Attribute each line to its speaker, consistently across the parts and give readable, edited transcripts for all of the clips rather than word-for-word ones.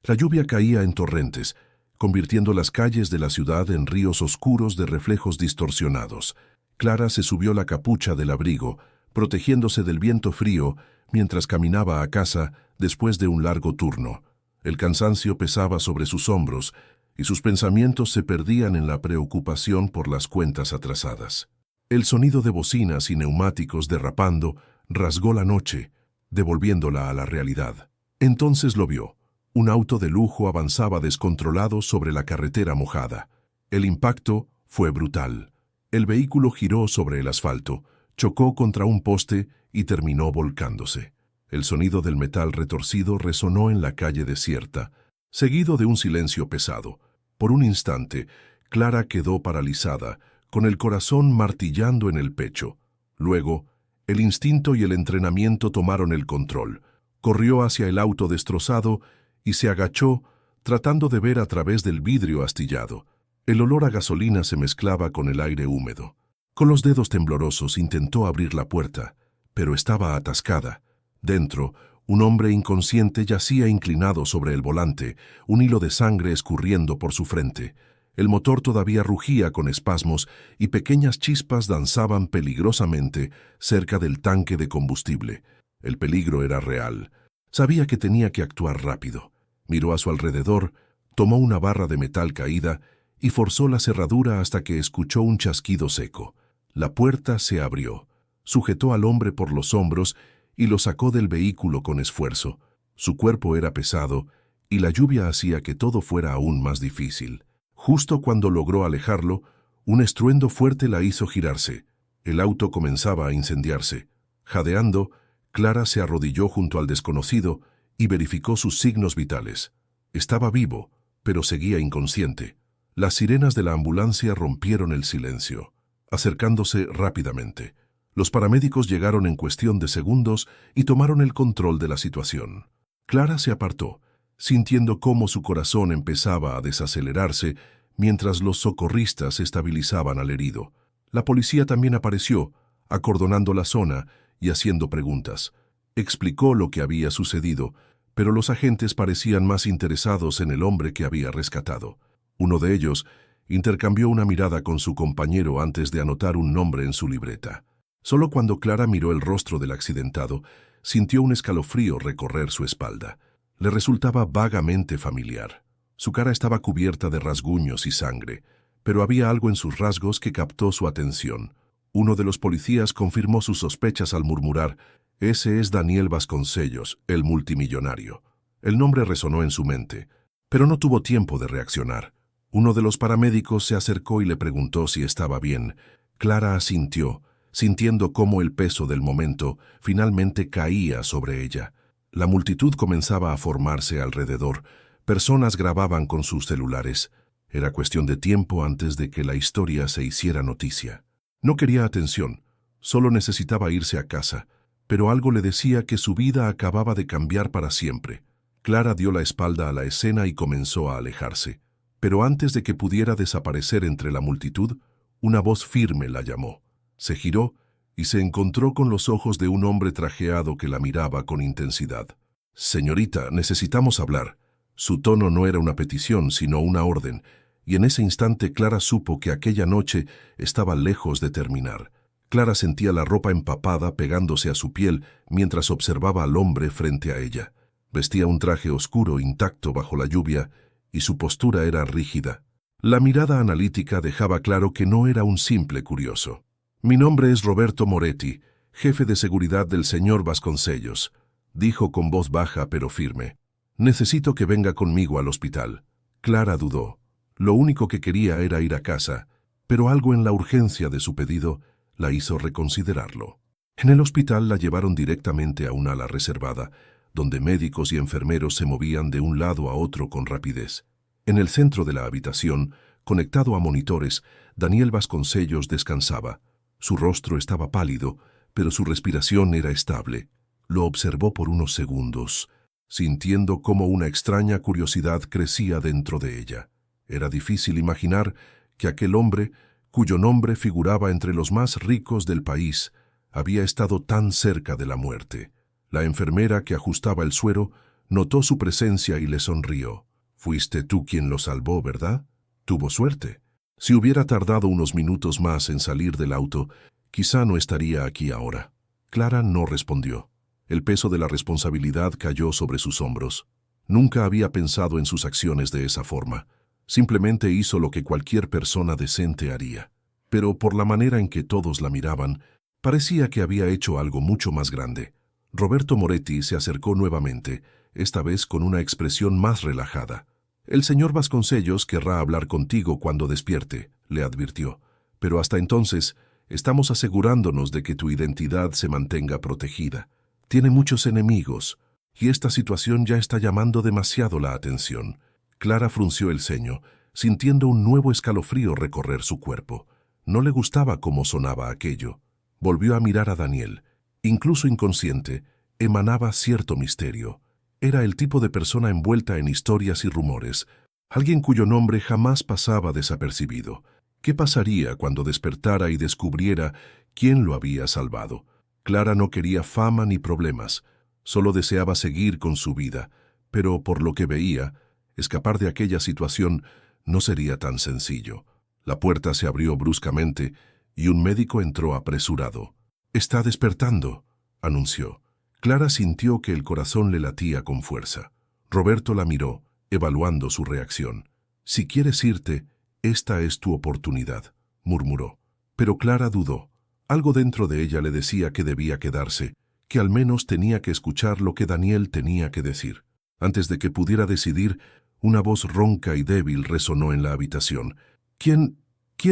Speaker 1: La lluvia caía en torrentes, convirtiendo las calles de la ciudad en ríos oscuros de reflejos distorsionados. Clara se subió la capucha del abrigo, protegiéndose del viento frío mientras caminaba a casa después de un largo turno. El cansancio pesaba sobre sus hombros y sus pensamientos se perdían en la preocupación por las cuentas atrasadas. El sonido de bocinas y neumáticos derrapando rasgó la noche, devolviéndola a la realidad. Entonces lo vio. Un auto de lujo avanzaba descontrolado sobre la carretera mojada. El impacto fue brutal. El vehículo giró sobre el asfalto, chocó contra un poste y terminó volcándose. El sonido del metal retorcido resonó en la calle desierta, seguido de un silencio pesado. Por un instante, Clara quedó paralizada, con el corazón martillando en el pecho. Luego, el instinto y el entrenamiento tomaron el control. Corrió hacia el auto destrozado y se agachó, tratando de ver a través del vidrio astillado. El olor a gasolina se mezclaba con el aire húmedo. Con los dedos temblorosos intentó abrir la puerta, pero estaba atascada. Dentro, un hombre inconsciente yacía inclinado sobre el volante, un hilo de sangre escurriendo por su frente. El motor todavía rugía con espasmos y pequeñas chispas danzaban peligrosamente cerca del tanque de combustible. El peligro era real. Sabía que tenía que actuar rápido. Miró a su alrededor, tomó una barra de metal caída y forzó la cerradura hasta que escuchó un chasquido seco. La puerta se abrió. Sujetó al hombre por los hombros y lo sacó del vehículo con esfuerzo. Su cuerpo era pesado y la lluvia hacía que todo fuera aún más difícil. Justo cuando logró alejarlo, un estruendo fuerte la hizo girarse. El auto comenzaba a incendiarse. Jadeando, Clara se arrodilló junto al desconocido y verificó sus signos vitales. Estaba vivo, pero seguía inconsciente. Las sirenas de la ambulancia rompieron el silencio, acercándose rápidamente. Los paramédicos llegaron en cuestión de segundos y tomaron el control de la situación. Clara se apartó, sintiendo cómo su corazón empezaba a desacelerarse mientras los socorristas estabilizaban al herido. La policía también apareció, acordonando la zona y haciendo preguntas. Explicó lo que había sucedido, pero los agentes parecían más interesados en el hombre que había rescatado. Uno de ellos intercambió una mirada con su compañero antes de anotar un nombre en su libreta. Solo cuando Clara miró el rostro del accidentado, sintió un escalofrío recorrer su espalda. Le resultaba vagamente familiar. Su cara estaba cubierta de rasguños y sangre, pero había algo en sus rasgos que captó su atención. Uno de los policías confirmó sus sospechas al murmurar: «Ese es Daniel Vasconcellos, el multimillonario». El nombre resonó en su mente, pero no tuvo tiempo de reaccionar. Uno de los paramédicos se acercó y le preguntó si estaba bien. Clara asintió, sintiendo cómo el peso del momento finalmente caía sobre ella. La multitud comenzaba a formarse alrededor. Personas grababan con sus celulares. Era cuestión de tiempo antes de que la historia se hiciera noticia. No quería atención, solo necesitaba irse a casa, pero algo le decía que su vida acababa de cambiar para siempre. Clara dio la espalda a la escena y comenzó a alejarse. Pero antes de que pudiera desaparecer entre la multitud, una voz firme la llamó. Se giró y se encontró con los ojos de un hombre trajeado que la miraba con intensidad. «Señorita, necesitamos hablar». Su tono no era una petición, sino una orden, y en ese instante Clara supo que aquella noche estaba lejos de terminar. Clara sentía la ropa empapada pegándose a su piel mientras observaba al hombre frente a ella. Vestía un traje oscuro intacto bajo la lluvia y su postura era rígida. La mirada analítica dejaba claro que no era un simple curioso. «Mi nombre es Roberto Moretti, jefe de seguridad del señor Vasconcellos», dijo con voz baja pero firme. «Necesito que venga conmigo al hospital». Clara dudó. Lo único que quería era ir a casa, pero algo en la urgencia de su pedido la hizo reconsiderarlo. En el hospital la llevaron directamente a un ala reservada, donde médicos y enfermeros se movían de un lado a otro con rapidez. En el centro de la habitación, conectado a monitores, Daniel Vasconcellos descansaba. Su rostro estaba pálido, pero su respiración era estable. Lo observó por unos segundos, sintiendo cómo una extraña curiosidad crecía dentro de ella. Era difícil imaginar que aquel hombre, cuyo nombre figuraba entre los más ricos del país, había estado tan cerca de la muerte. La enfermera que ajustaba el suero Notó su presencia y le sonrió. «Fuiste tú quien lo salvó, ¿verdad? Tuvo suerte. Si hubiera tardado unos minutos más en salir del auto, quizá no estaría aquí ahora». Clara no respondió. El peso de la responsabilidad cayó sobre sus hombros. Nunca había pensado en sus acciones de esa forma. Simplemente hizo lo que cualquier persona decente haría. Pero por la manera en que todos la miraban, parecía que había hecho algo mucho más grande. Roberto Moretti se acercó nuevamente, esta vez con una expresión más relajada. «El señor Vasconcellos querrá hablar contigo cuando despierte», le advirtió. «Pero hasta entonces, estamos asegurándonos de que tu identidad se mantenga protegida. Tiene muchos enemigos, y esta situación ya está llamando demasiado la atención». Clara frunció el ceño, sintiendo un nuevo escalofrío recorrer su cuerpo. No le gustaba cómo sonaba aquello. Volvió a mirar a Daniel. Incluso inconsciente, emanaba cierto misterio. Era el tipo de persona envuelta en historias y rumores, alguien cuyo nombre jamás pasaba desapercibido. ¿Qué pasaría cuando despertara y descubriera quién lo había salvado? Clara no quería fama ni problemas, solo deseaba seguir con su vida, pero por lo que veía, escapar de aquella situación no sería tan sencillo. La puerta se abrió bruscamente y un médico entró apresurado. «Está despertando», anunció. Clara sintió que el corazón le latía con fuerza. Roberto la miró, evaluando su reacción. «Si quieres irte, esta es tu oportunidad», murmuró. Pero Clara dudó. Algo dentro de ella le decía que debía quedarse, que al menos tenía que escuchar lo que Daniel tenía que decir. Antes de que pudiera decidir, una voz ronca y débil resonó en la habitación. ¿Quién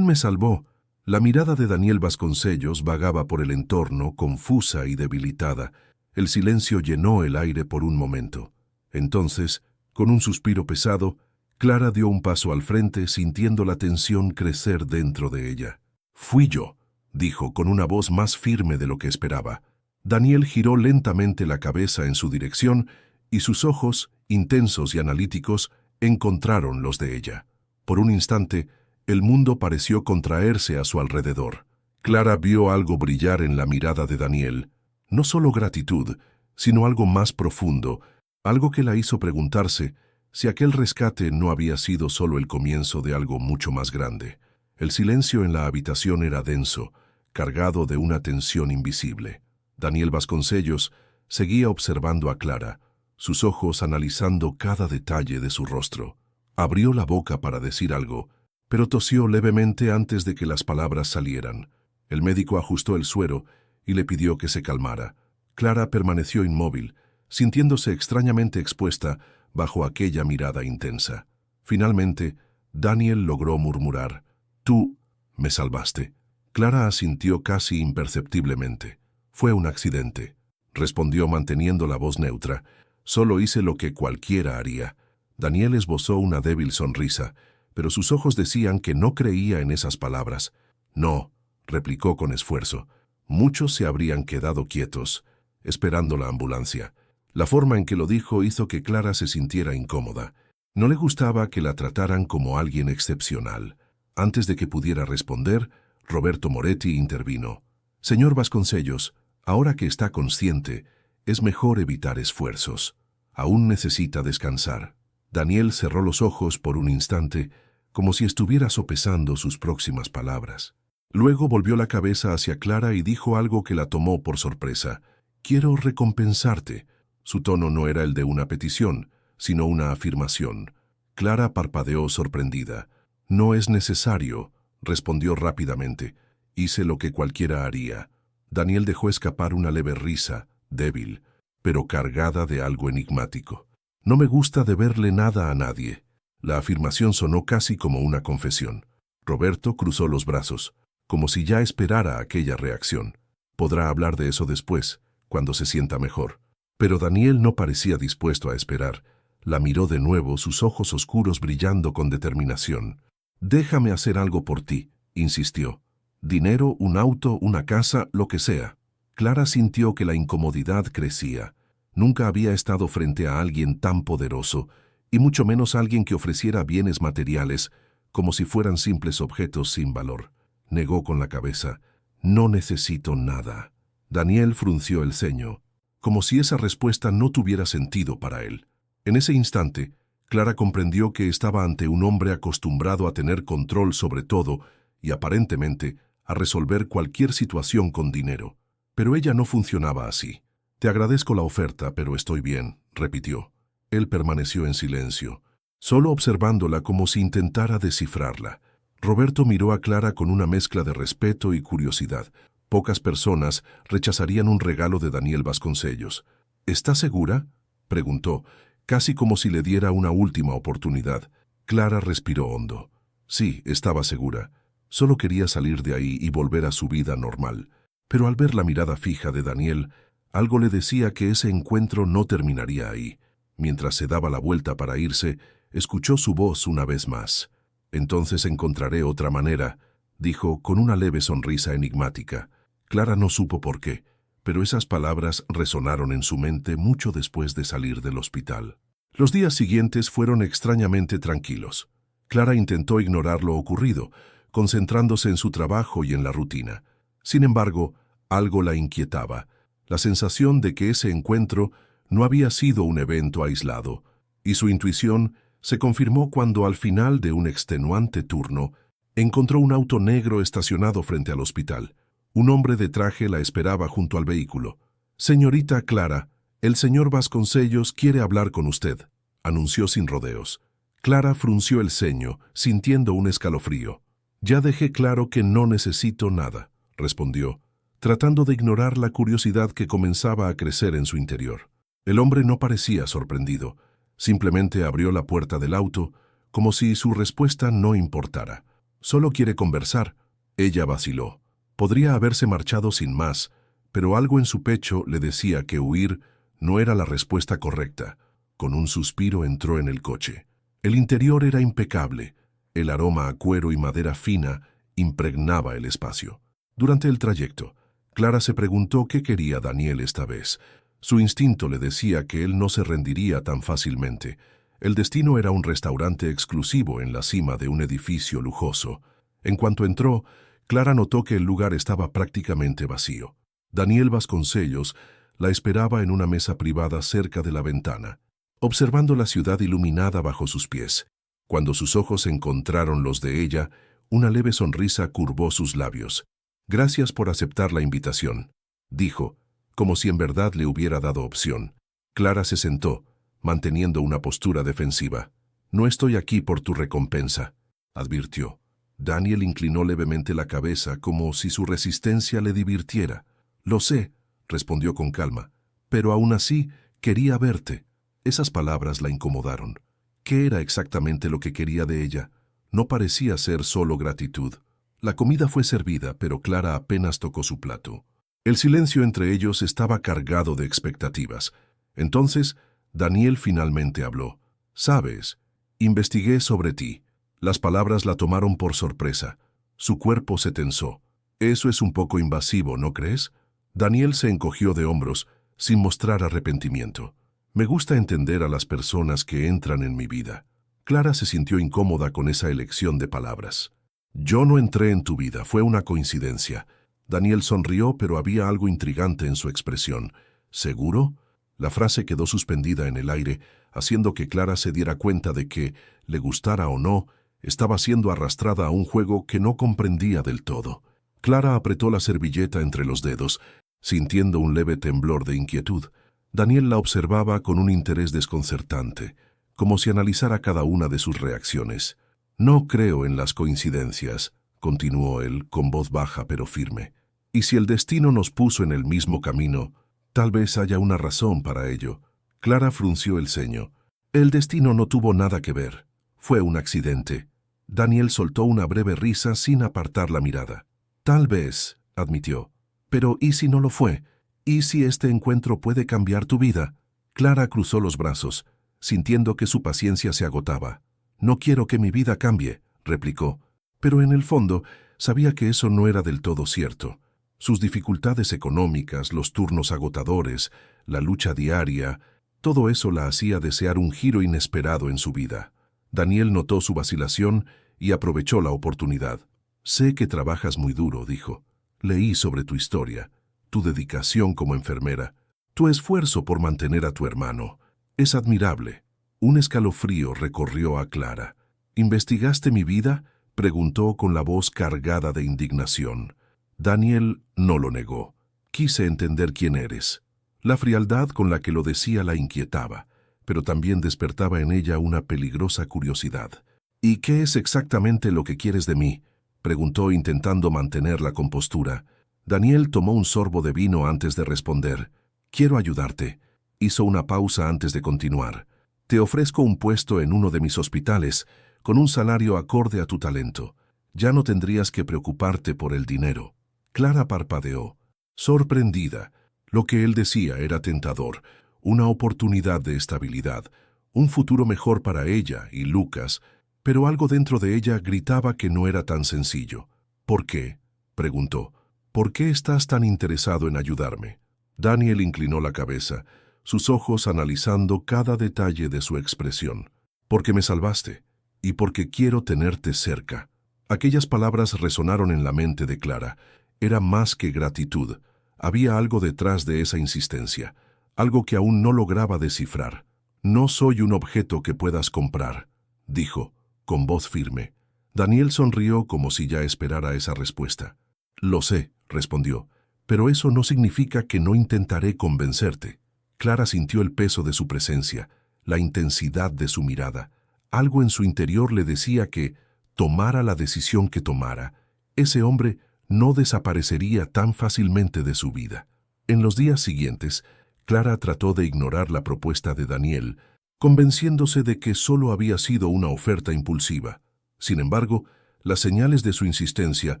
Speaker 1: me salvó?» La mirada de Daniel Vasconcellos vagaba por el entorno, confusa y debilitada. El silencio llenó el aire por un momento. Entonces, con un suspiro pesado, Clara dio un paso al frente, sintiendo la tensión crecer dentro de ella. «Fui yo», dijo con una voz más firme de lo que esperaba. Daniel giró lentamente la cabeza en su dirección y sus ojos, intensos y analíticos, encontraron los de ella. Por un instante, el mundo pareció contraerse a su alrededor. Clara vio algo brillar en la mirada de Daniel, no solo gratitud, sino algo más profundo, algo que la hizo preguntarse si aquel rescate no había sido solo el comienzo de algo mucho más grande. El silencio en la habitación era denso, cargado de una tensión invisible. Daniel Vasconcellos seguía observando a Clara, sus ojos analizando cada detalle de su rostro. Abrió la boca para decir algo, pero tosió levemente antes de que las palabras salieran. El médico ajustó el suero y le pidió que se calmara. Clara permaneció inmóvil, sintiéndose extrañamente expuesta bajo aquella mirada intensa. Finalmente, Daniel logró murmurar: «Tú me salvaste». Clara asintió casi imperceptiblemente. «Fue un accidente», respondió manteniendo la voz neutra. «Solo hice lo que cualquiera haría». Daniel esbozó una débil sonrisa, pero sus ojos decían que no creía en esas palabras. «No», replicó con esfuerzo. Muchos se habrían quedado quietos, esperando la ambulancia. La forma en que lo dijo hizo que Clara se sintiera incómoda. No le gustaba que la trataran como alguien excepcional. Antes de que pudiera responder, Roberto Moretti intervino. «Señor Vasconcellos, ahora que está consciente, es mejor evitar esfuerzos. Aún necesita descansar». Daniel cerró los ojos por un instante, como si estuviera sopesando sus próximas palabras. Luego volvió la cabeza hacia Clara y dijo algo que la tomó por sorpresa. «Quiero recompensarte». Su tono no era el de una petición, sino una afirmación. Clara parpadeó sorprendida. «No es necesario», respondió rápidamente. «Hice lo que cualquiera haría». Daniel dejó escapar una leve risa, débil, pero cargada de algo enigmático. «No me gusta deberle nada a nadie». La afirmación sonó casi como una confesión. Roberto cruzó los brazos, como si ya esperara aquella reacción. Podrá hablar de eso después, cuando se sienta mejor. Pero Daniel no parecía dispuesto a esperar. La miró de nuevo, sus ojos oscuros brillando con determinación. «Déjame hacer algo por ti», insistió. «Dinero, un auto, una casa, lo que sea». Clara sintió que la incomodidad crecía. Nunca había estado frente a alguien tan poderoso, y mucho menos alguien que ofreciera bienes materiales, como si fueran simples objetos sin valor. Negó con la cabeza. «No necesito nada». Daniel frunció el ceño. como si esa respuesta no tuviera sentido para él. En ese instante, Clara comprendió que estaba ante un hombre acostumbrado a tener control sobre todo y, aparentemente, a resolver cualquier situación con dinero. Pero ella no funcionaba así. «Te agradezco la oferta, pero estoy bien», repitió. Él permaneció en silencio, solo observándola como si intentara descifrarla. Roberto miró a Clara con una mezcla de respeto y curiosidad. Pocas personas rechazarían un regalo de Daniel Vasconcellos. «¿Estás segura?», preguntó, casi como si le diera una última oportunidad. Clara respiró hondo. Sí, estaba segura. Solo quería salir de ahí y volver a su vida normal. Pero al ver la mirada fija de Daniel, algo le decía que ese encuentro no terminaría ahí. Mientras se daba la vuelta para irse, escuchó su voz una vez más. «Entonces encontraré otra manera», dijo con una leve sonrisa enigmática. Clara no supo por qué, pero esas palabras resonaron en su mente mucho después de salir del hospital. Los días siguientes fueron extrañamente tranquilos. Clara intentó ignorar lo ocurrido, concentrándose en su trabajo y en la rutina. Sin embargo, algo la inquietaba, la sensación de que ese encuentro no había sido un evento aislado, y su intuición se confirmó cuando al final de un extenuante turno encontró un auto negro estacionado frente al hospital. Un hombre de traje la esperaba junto al vehículo. «Señorita Clara, el señor Vasconcellos quiere hablar con usted», anunció sin rodeos. Clara frunció el ceño, sintiendo un escalofrío. «Ya dejé claro que no necesito nada», respondió, tratando de ignorar la curiosidad que comenzaba a crecer en su interior. El hombre no parecía sorprendido. Simplemente abrió la puerta del auto, como si su respuesta no importara. «Solo quiere conversar». Ella vaciló. Podría haberse marchado sin más, pero algo en su pecho le decía que huir no era la respuesta correcta. Con un suspiro entró en el coche. El interior era impecable. El aroma a cuero y madera fina impregnaba el espacio. Durante el trayecto, Clara se preguntó qué quería Daniel esta vez. Su instinto le decía que él no se rendiría tan fácilmente. El destino era un restaurante exclusivo en la cima de un edificio lujoso. En cuanto entró, Clara notó que el lugar estaba prácticamente vacío. Daniel Vasconcellos la esperaba en una mesa privada cerca de la ventana, observando la ciudad iluminada bajo sus pies. Cuando sus ojos encontraron los de ella, una leve sonrisa curvó sus labios. «Gracias por aceptar la invitación», dijo, como si en verdad le hubiera dado opción. Clara se sentó, manteniendo una postura defensiva. «No estoy aquí por tu recompensa», advirtió. Daniel inclinó levemente la cabeza como si su resistencia le divirtiera. «Lo sé», respondió con calma, «pero aún así quería verte». Esas palabras la incomodaron. ¿Qué era exactamente lo que quería de ella? No parecía ser solo gratitud. La comida fue servida, pero Clara apenas tocó su plato. El silencio entre ellos estaba cargado de expectativas. Entonces, Daniel finalmente habló. «Sabes, investigué sobre ti». Las palabras la tomaron por sorpresa. Su cuerpo se tensó. «Eso es un poco invasivo, ¿no crees?». Daniel se encogió de hombros, sin mostrar arrepentimiento. «Me gusta entender a las personas que entran en mi vida». Clara se sintió incómoda con esa elección de palabras. «Yo no entré en tu vida, fue una coincidencia». Daniel sonrió, pero había algo intrigante en su expresión. «¿Seguro?». La frase quedó suspendida en el aire, haciendo que Clara se diera cuenta de que, le gustara o no, estaba siendo arrastrada a un juego que no comprendía del todo. Clara apretó la servilleta entre los dedos, sintiendo un leve temblor de inquietud. Daniel la observaba con un interés desconcertante, como si analizara cada una de sus reacciones. «No creo en las coincidencias», continuó él con voz baja pero firme. «Y si el destino nos puso en el mismo camino, tal vez haya una razón para ello». Clara frunció el ceño. «El destino no tuvo nada que ver. Fue un accidente». Daniel soltó una breve risa sin apartar la mirada. «Tal vez», admitió. «Pero ¿y si no lo fue? ¿Y si este encuentro puede cambiar tu vida?». Clara cruzó los brazos, sintiendo que su paciencia se agotaba. «No quiero que mi vida cambie», replicó. Pero en el fondo sabía que eso no era del todo cierto. Sus dificultades económicas, los turnos agotadores, la lucha diaria, todo eso la hacía desear un giro inesperado en su vida. Daniel notó su vacilación y aprovechó la oportunidad. «Sé que trabajas muy duro», dijo. «Leí sobre tu historia, tu dedicación como enfermera, Tu esfuerzo por mantener a tu hermano es admirable. Un escalofrío recorrió a Clara. ¿Investigaste mi vida?, preguntó con la voz cargada de indignación. Daniel no lo negó. Quise entender quién eres. La frialdad con la que lo decía la inquietaba, pero también despertaba en ella una peligrosa curiosidad. ¿Y qué es exactamente lo que quieres de mí?, preguntó intentando mantener la compostura. Daniel tomó un sorbo de vino antes de responder. Quiero ayudarte. Hizo una pausa antes de continuar. Te ofrezco un puesto en uno de mis hospitales, con un salario acorde a tu talento. Ya no tendrías que preocuparte por el dinero. Clara parpadeó, sorprendida. Lo que él decía era tentador, una oportunidad de estabilidad, un futuro mejor para ella y Lucas, pero algo dentro de ella gritaba que no era tan sencillo. ¿Por qué?, preguntó. ¿Por qué estás tan interesado en ayudarme? Daniel inclinó la cabeza, sus ojos analizando cada detalle de su expresión. Porque me salvaste, y porque quiero tenerte cerca. Aquellas palabras resonaron en la mente de Clara. Era más que gratitud. Había algo detrás de esa insistencia, algo que aún no lograba descifrar. No soy un objeto que puedas comprar, dijo, con voz firme. Daniel sonrió como si ya esperara esa respuesta. Lo sé, respondió, pero eso no significa que no intentaré convencerte. Clara sintió el peso de su presencia, la intensidad de su mirada. Algo en su interior le decía que, tomara la decisión que tomara, ese hombre no desaparecería tan fácilmente de su vida. En los días siguientes, Clara trató de ignorar la propuesta de Daniel, convenciéndose de que solo había sido una oferta impulsiva. Sin embargo, las señales de su insistencia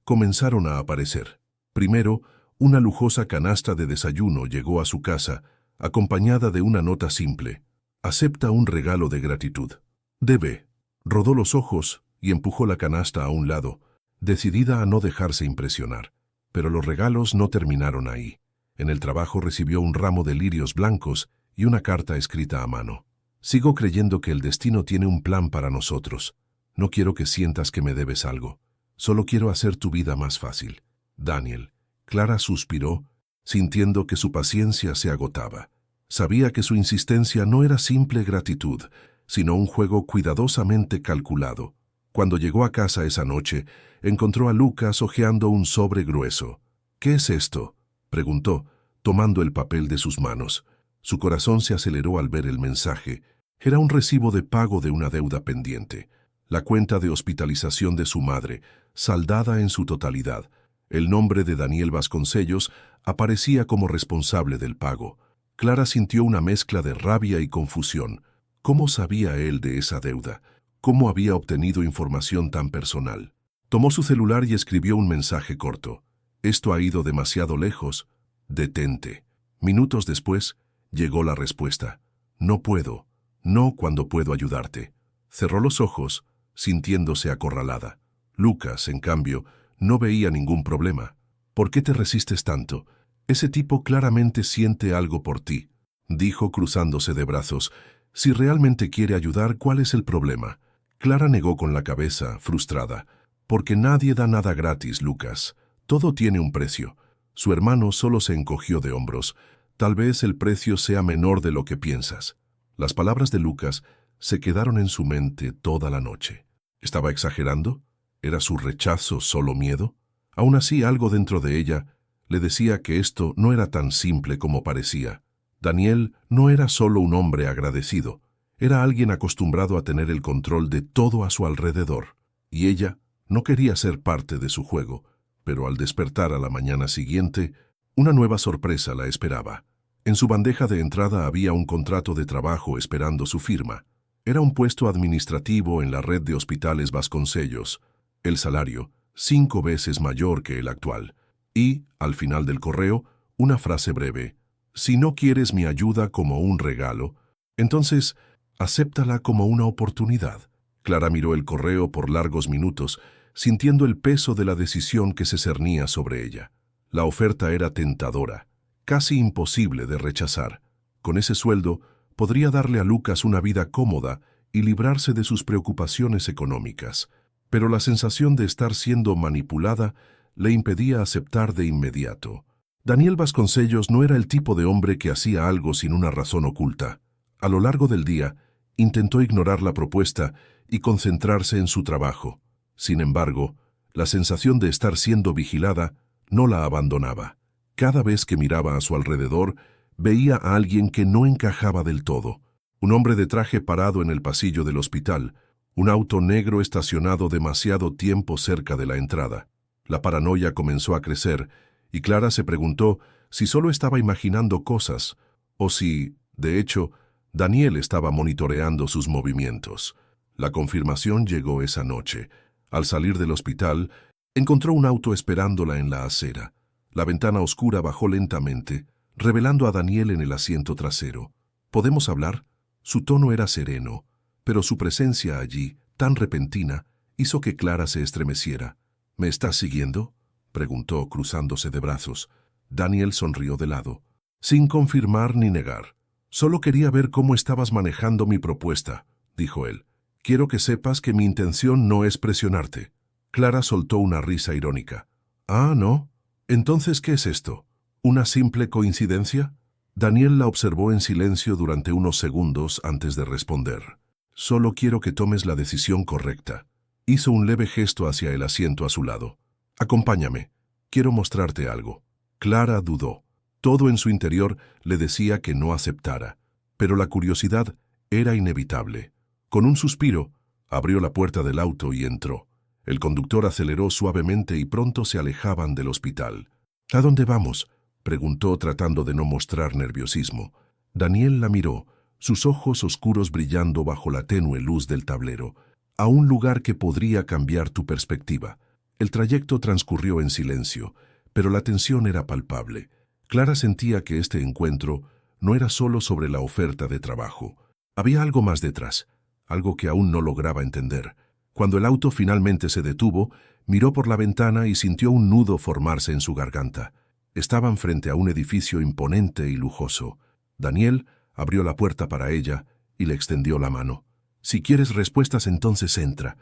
Speaker 1: comenzaron a aparecer. Primero, una lujosa canasta de desayuno llegó a su casa, acompañada de una nota simple. Acepta un regalo de gratitud. Debe. Rodó los ojos y empujó la canasta a un lado, decidida a no dejarse impresionar. Pero los regalos no terminaron ahí. En el trabajo recibió un ramo de lirios blancos y una carta escrita a mano. Sigo creyendo que el destino tiene un plan para nosotros. No quiero que sientas que me debes algo. Solo quiero hacer tu vida más fácil. Daniel. Clara suspiró, sintiendo que su paciencia se agotaba. Sabía que su insistencia no era simple gratitud, sino un juego cuidadosamente calculado. Cuando llegó a casa esa noche, encontró a Lucas hojeando un sobre grueso. «¿Qué es esto?», preguntó, tomando el papel de sus manos. Su corazón se aceleró al ver el mensaje. Era un recibo de pago de una deuda pendiente. La cuenta de hospitalización de su madre, saldada en su totalidad. El nombre de Daniel Vasconcellos aparecía como responsable del pago. Clara sintió una mezcla de rabia y confusión. ¿Cómo sabía él de esa deuda? ¿Cómo había obtenido información tan personal? Tomó su celular y escribió un mensaje corto. «Esto ha ido demasiado lejos. Detente». Minutos después, llegó la respuesta. «No puedo. No cuando puedo ayudarte». Cerró los ojos, sintiéndose acorralada. Lucas, en cambio, no veía ningún problema. «¿Por qué te resistes tanto? Ese tipo claramente siente algo por ti», dijo cruzándose de brazos. «Si realmente quiere ayudar, ¿cuál es el problema?». Clara negó con la cabeza, frustrada. «Porque nadie da nada gratis, Lucas. Todo tiene un precio». Su hermano solo se encogió de hombros. «Tal vez el precio sea menor de lo que piensas». Las palabras de Lucas se quedaron en su mente toda la noche. ¿Estaba exagerando? ¿Era su rechazo solo miedo? Aún así, algo dentro de ella le decía que esto no era tan simple como parecía. Daniel no era solo un hombre agradecido, era alguien acostumbrado a tener el control de todo a su alrededor. Y ella no quería ser parte de su juego, pero al despertar a la mañana siguiente, una nueva sorpresa la esperaba. En su bandeja de entrada había un contrato de trabajo esperando su firma. Era un puesto administrativo en la red de hospitales Vasconcellos. El salario, 5 veces mayor que el actual. Y, al final del correo, una frase breve. «Si no quieres mi ayuda como un regalo, entonces acéptala como una oportunidad». Clara miró el correo por largos minutos, sintiendo el peso de la decisión que se cernía sobre ella. La oferta era tentadora, casi imposible de rechazar. Con ese sueldo, podría darle a Lucas una vida cómoda y librarse de sus preocupaciones económicas. Pero la sensación de estar siendo manipulada le impedía aceptar de inmediato. Daniel Vasconcellos no era el tipo de hombre que hacía algo sin una razón oculta. A lo largo del día, intentó ignorar la propuesta y concentrarse en su trabajo. Sin embargo, la sensación de estar siendo vigilada no la abandonaba. Cada vez que miraba a su alrededor, veía a alguien que no encajaba del todo. Un hombre de traje parado en el pasillo del hospital, un auto negro estacionado demasiado tiempo cerca de la entrada. La paranoia comenzó a crecer, y Clara se preguntó si solo estaba imaginando cosas, o si, de hecho, Daniel estaba monitoreando sus movimientos. La confirmación llegó esa noche. Al salir del hospital, encontró un auto esperándola en la acera. La ventana oscura bajó lentamente, revelando a Daniel en el asiento trasero. ¿Podemos hablar? Su tono era sereno, pero su presencia allí, tan repentina, hizo que Clara se estremeciera. ¿Me estás siguiendo?, preguntó, cruzándose de brazos. Daniel sonrió de lado, sin confirmar ni negar. Solo quería ver cómo estabas manejando mi propuesta, dijo él. Quiero que sepas que mi intención no es presionarte. Clara soltó una risa irónica. Ah, ¿no? Entonces, ¿qué es esto? ¿Una simple coincidencia? Daniel la observó en silencio durante unos segundos antes de responder. Solo quiero que tomes la decisión correcta. Hizo un leve gesto hacia el asiento a su lado. Acompáñame. Quiero mostrarte algo. Clara dudó. Todo en su interior le decía que no aceptara, pero la curiosidad era inevitable. Con un suspiro, abrió la puerta del auto y entró. El conductor aceleró suavemente y pronto se alejaban del hospital. ¿A dónde vamos?, preguntó tratando de no mostrar nerviosismo. Daniel la miró, sus ojos oscuros brillando bajo la tenue luz del tablero. A un lugar que podría cambiar tu perspectiva. El trayecto transcurrió en silencio, pero la tensión era palpable. Clara sentía que este encuentro no era solo sobre la oferta de trabajo. Había algo más detrás, algo que aún no lograba entender. Cuando el auto finalmente se detuvo, miró por la ventana y sintió un nudo formarse en su garganta. Estaban frente a un edificio imponente y lujoso. Daniel abrió la puerta para ella y le extendió la mano. «Si quieres respuestas, entonces entra»,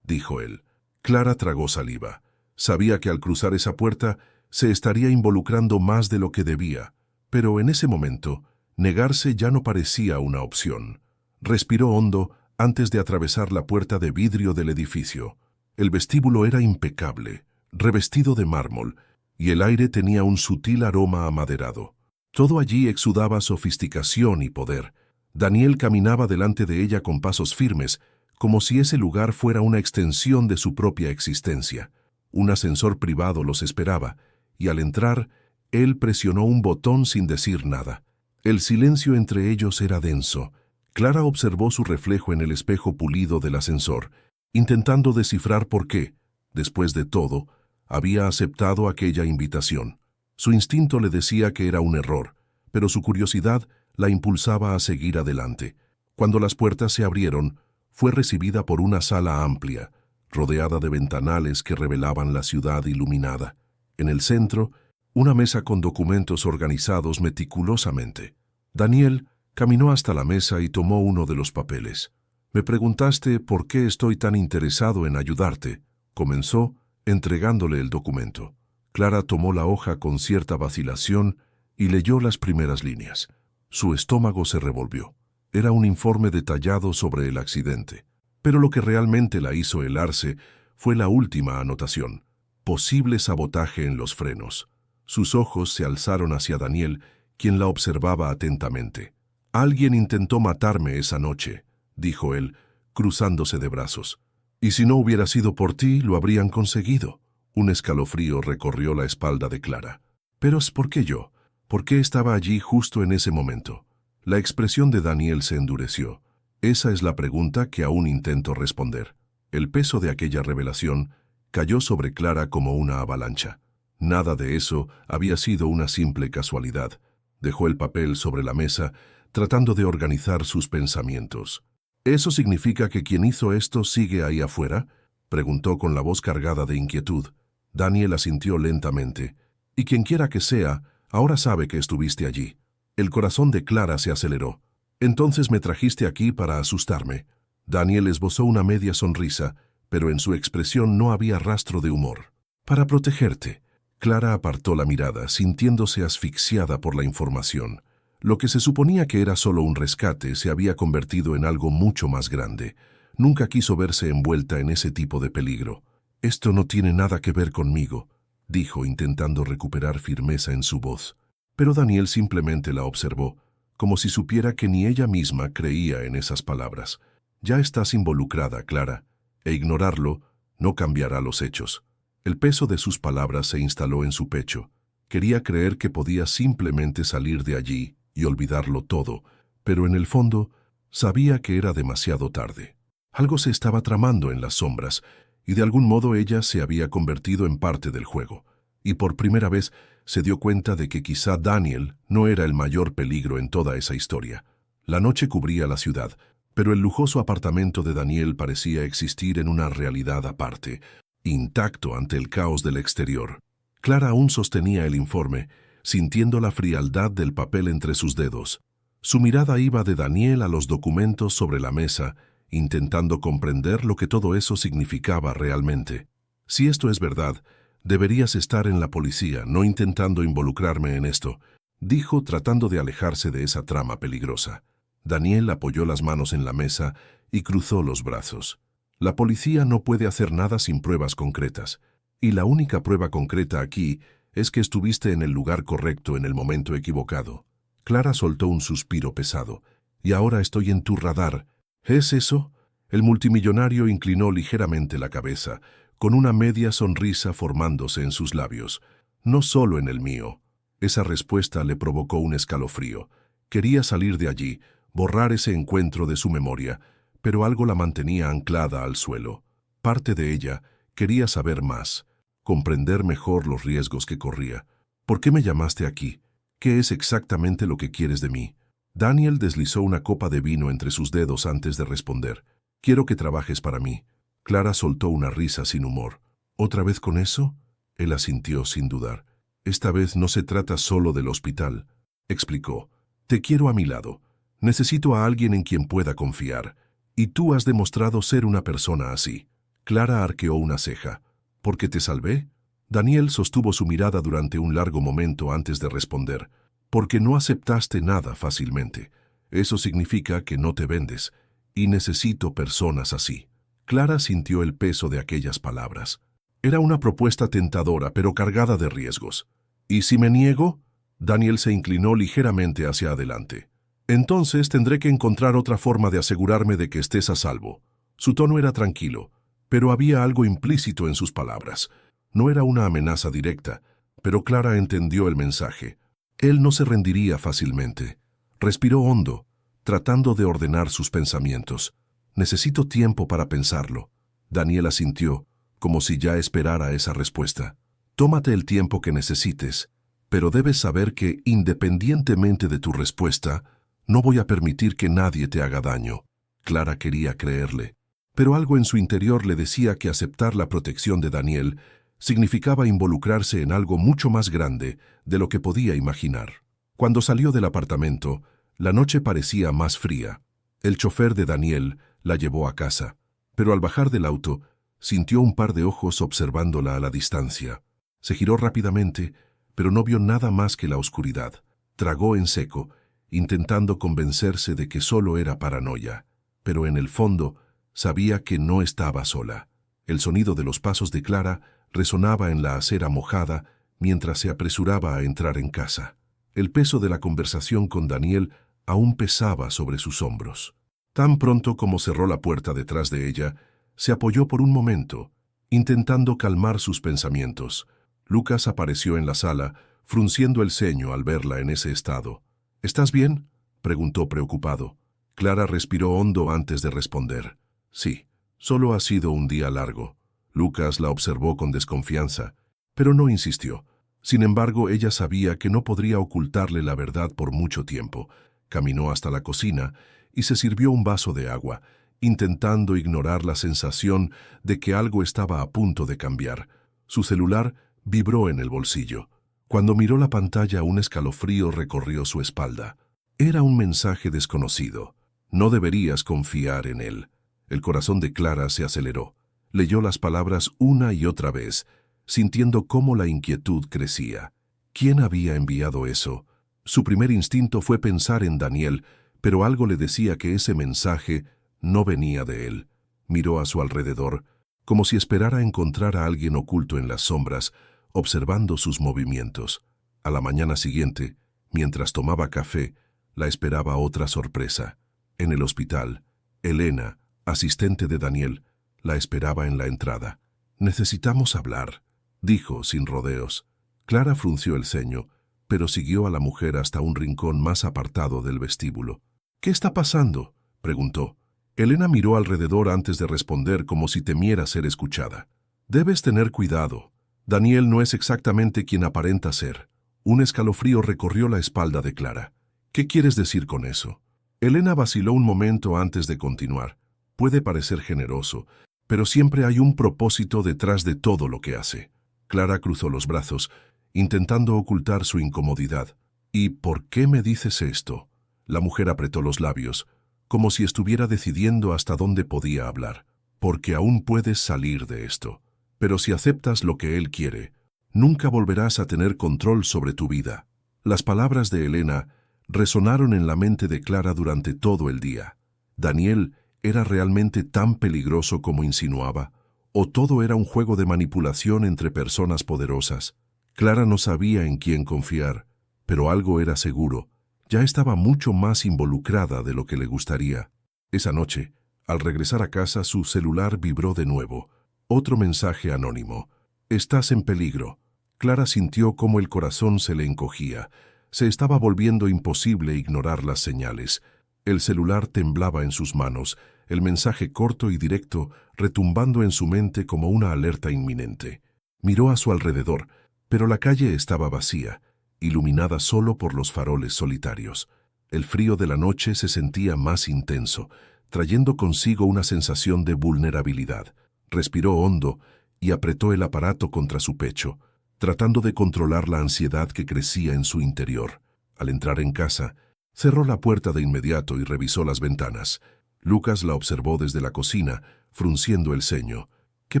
Speaker 1: dijo él. Clara tragó saliva. Sabía que al cruzar esa puerta se estaría involucrando más de lo que debía, pero en ese momento, negarse ya no parecía una opción. Respiró hondo antes de atravesar la puerta de vidrio del edificio. El vestíbulo era impecable, revestido de mármol, y el aire tenía un sutil aroma amaderado. Todo allí exudaba sofisticación y poder. Daniel caminaba delante de ella con pasos firmes, como si ese lugar fuera una extensión de su propia existencia. Un ascensor privado los esperaba, y al entrar, él presionó un botón sin decir nada. El silencio entre ellos era denso. Clara observó su reflejo en el espejo pulido del ascensor, intentando descifrar por qué, después de todo, había aceptado aquella invitación. Su instinto le decía que era un error, pero su curiosidad la impulsaba a seguir adelante. Cuando las puertas se abrieron, fue recibida por una sala amplia, rodeada de ventanales que revelaban la ciudad iluminada. En el centro, una mesa con documentos organizados meticulosamente. Daniel caminó hasta la mesa y tomó uno de los papeles. «Me preguntaste por qué estoy tan interesado en ayudarte», comenzó, entregándole el documento. Clara tomó la hoja con cierta vacilación y leyó las primeras líneas. Su estómago se revolvió. Era un informe detallado sobre el accidente. Pero lo que realmente la hizo helarse fue la última anotación: posible sabotaje en los frenos. Sus ojos se alzaron hacia Daniel, quien la observaba atentamente. «Alguien intentó matarme esa noche», dijo él, cruzándose de brazos. «Y si no hubiera sido por ti, lo habrían conseguido». Un escalofrío recorrió la espalda de Clara. «¿Pero por qué yo? ¿Por qué estaba allí justo en ese momento?». La expresión de Daniel se endureció. «Esa es la pregunta que aún intento responder». El peso de aquella revelación cayó sobre Clara como una avalancha. Nada de eso había sido una simple casualidad. Dejó el papel sobre la mesa, tratando de organizar sus pensamientos. «¿Eso significa que quien hizo esto sigue ahí afuera?», preguntó con la voz cargada de inquietud. Daniel asintió lentamente. «Y quien quiera que sea, ahora sabe que estuviste allí». El corazón de Clara se aceleró. «¿Entonces me trajiste aquí para asustarme?». Daniel esbozó una media sonrisa, pero en su expresión no había rastro de humor. «Para protegerte. Clara apartó la mirada, sintiéndose asfixiada por la información. Lo que se suponía que era solo un rescate se había convertido en algo mucho más grande. Nunca quiso verse envuelta en ese tipo de peligro. «Esto no tiene nada que ver conmigo», dijo, intentando recuperar firmeza en su voz. Pero Daniel simplemente la observó, como si supiera que ni ella misma creía en esas palabras. «Ya estás involucrada, Clara, e ignorarlo no cambiará los hechos». El peso de sus palabras se instaló en su pecho. Quería creer que podía simplemente salir de allí y olvidarlo todo, pero en el fondo sabía que era demasiado tarde. Algo se estaba tramando en las sombras, y de algún modo ella se había convertido en parte del juego. Y por primera vez se dio cuenta de que quizá Daniel no era el mayor peligro en toda esa historia. La noche cubría la ciudad, pero el lujoso apartamento de Daniel parecía existir en una realidad aparte, intacto ante el caos del exterior. Clara aún sostenía el informe, sintiendo la frialdad del papel entre sus dedos. Su mirada iba de Daniel a los documentos sobre la mesa, intentando comprender lo que todo eso significaba realmente. «Si esto es verdad, deberías estar en la policía, no intentando involucrarme en esto», dijo, tratando de alejarse de esa trama peligrosa. Daniel apoyó las manos en la mesa y cruzó los brazos. «La policía no puede hacer nada sin pruebas concretas, y la única prueba concreta aquí es que estuviste en el lugar correcto en el momento equivocado». Clara soltó un suspiro pesado. «Y ahora estoy en tu radar. ¿Es eso?». El multimillonario inclinó ligeramente la cabeza, con una media sonrisa formándose en sus labios. «No solo en el mío». Esa respuesta le provocó un escalofrío. Quería salir de allí, borrar ese encuentro de su memoria, pero algo la mantenía anclada al suelo. Parte de ella quería saber más, comprender mejor los riesgos que corría. «¿Por qué me llamaste aquí? ¿Qué es exactamente lo que quieres de mí?». Daniel deslizó una copa de vino entre sus dedos antes de responder. «Quiero que trabajes para mí». Clara soltó una risa sin humor. «¿Otra vez con eso?». Él asintió sin dudar. «Esta vez no se trata solo del hospital», explicó. «Te quiero a mi lado. Necesito a alguien en quien pueda confiar. Y tú has demostrado ser una persona así». Clara arqueó una ceja. «¿Por qué te salvé?». Daniel sostuvo su mirada durante un largo momento antes de responder. «Porque no aceptaste nada fácilmente. Eso significa que no te vendes, y necesito personas así». Clara sintió el peso de aquellas palabras. Era una propuesta tentadora, pero cargada de riesgos. «¿Y si me niego?». Daniel se inclinó ligeramente hacia adelante. «Entonces tendré que encontrar otra forma de asegurarme de que estés a salvo». Su tono era tranquilo, pero había algo implícito en sus palabras. No era una amenaza directa, pero Clara entendió el mensaje. Él no se rendiría fácilmente. Respiró hondo, tratando de ordenar sus pensamientos. «Necesito tiempo para pensarlo». Daniel asintió, como si ya esperara esa respuesta. «Tómate el tiempo que necesites, pero debes saber que, independientemente de tu respuesta, no voy a permitir que nadie te haga daño». Clara quería creerle, pero algo en su interior le decía que aceptar la protección de Daniel significaba involucrarse en algo mucho más grande de lo que podía imaginar. Cuando salió del apartamento, la noche parecía más fría. El chofer de Daniel la llevó a casa, pero al bajar del auto, sintió un par de ojos observándola a la distancia. Se giró rápidamente, pero no vio nada más que la oscuridad. Tragó en seco, intentando convencerse de que solo era paranoia, pero en el fondo sabía que no estaba sola. El sonido de los pasos de Clara resonaba en la acera mojada mientras se apresuraba a entrar en casa. El peso de la conversación con Daniel aún pesaba sobre sus hombros. Tan pronto como cerró la puerta detrás de ella, se apoyó por un momento, intentando calmar sus pensamientos. Lucas apareció en la sala, frunciendo el ceño al verla en ese estado. «¿Estás bien?», preguntó preocupado. Clara respiró hondo antes de responder. «Sí, solo ha sido un día largo». Lucas la observó con desconfianza, pero no insistió. Sin embargo, ella sabía que no podría ocultarle la verdad por mucho tiempo. Caminó hasta la cocina y se sirvió un vaso de agua, intentando ignorar la sensación de que algo estaba a punto de cambiar. Su celular vibró en el bolsillo. Cuando miró la pantalla, un escalofrío recorrió su espalda. Era un mensaje desconocido. «No deberías confiar en él». El corazón de Clara se aceleró. Leyó las palabras una y otra vez. sintiendo cómo la inquietud crecía. ¿Quién había enviado eso? Su primer instinto fue pensar en Daniel, pero algo le decía que ese mensaje no venía de él. Miró a su alrededor, como si esperara encontrar a alguien oculto en las sombras, observando sus movimientos. A la mañana siguiente, mientras tomaba café, la esperaba otra sorpresa. En el hospital, Elena, asistente de Daniel, la esperaba en la entrada. «Necesitamos hablar», dijo sin rodeos. Clara frunció el ceño, pero siguió a la mujer hasta un rincón más apartado del vestíbulo. «¿Qué está pasando?», preguntó. Elena miró alrededor antes de responder como si temiera ser escuchada. «Debes tener cuidado. Daniel no es exactamente quien aparenta ser». Un escalofrío recorrió la espalda de Clara. «¿Qué quieres decir con eso?». Elena vaciló un momento antes de continuar. Puede parecer generoso, pero siempre hay un propósito detrás de todo lo que hace. Clara cruzó los brazos, intentando ocultar su incomodidad. «¿Y por qué me dices esto?». La mujer apretó los labios, como si estuviera decidiendo hasta dónde podía hablar. «Porque aún puedes salir de esto. Pero si aceptas lo que él quiere, nunca volverás a tener control sobre tu vida». Las palabras de Elena resonaron en la mente de Clara durante todo el día. ¿Daniel era realmente tan peligroso como insinuaba? ¿O todo era un juego de manipulación entre personas poderosas? Clara no sabía en quién confiar, pero algo era seguro. Ya estaba mucho más involucrada de lo que le gustaría. Esa noche, al regresar a casa, su celular vibró de nuevo. Otro mensaje anónimo. «Estás en peligro». Clara sintió cómo el corazón se le encogía. Se estaba volviendo imposible ignorar las señales. El celular temblaba en sus manos, el mensaje corto y directo retumbando en su mente como una alerta inminente. Miró a su alrededor, pero la calle estaba vacía, iluminada solo por los faroles solitarios. El frío de la noche se sentía más intenso, trayendo consigo una sensación de vulnerabilidad. Respiró hondo y apretó el aparato contra su pecho, tratando de controlar la ansiedad que crecía en su interior. Al entrar en casa, cerró la puerta de inmediato y revisó las ventanas. Lucas la observó desde la cocina, frunciendo el ceño. «¿Qué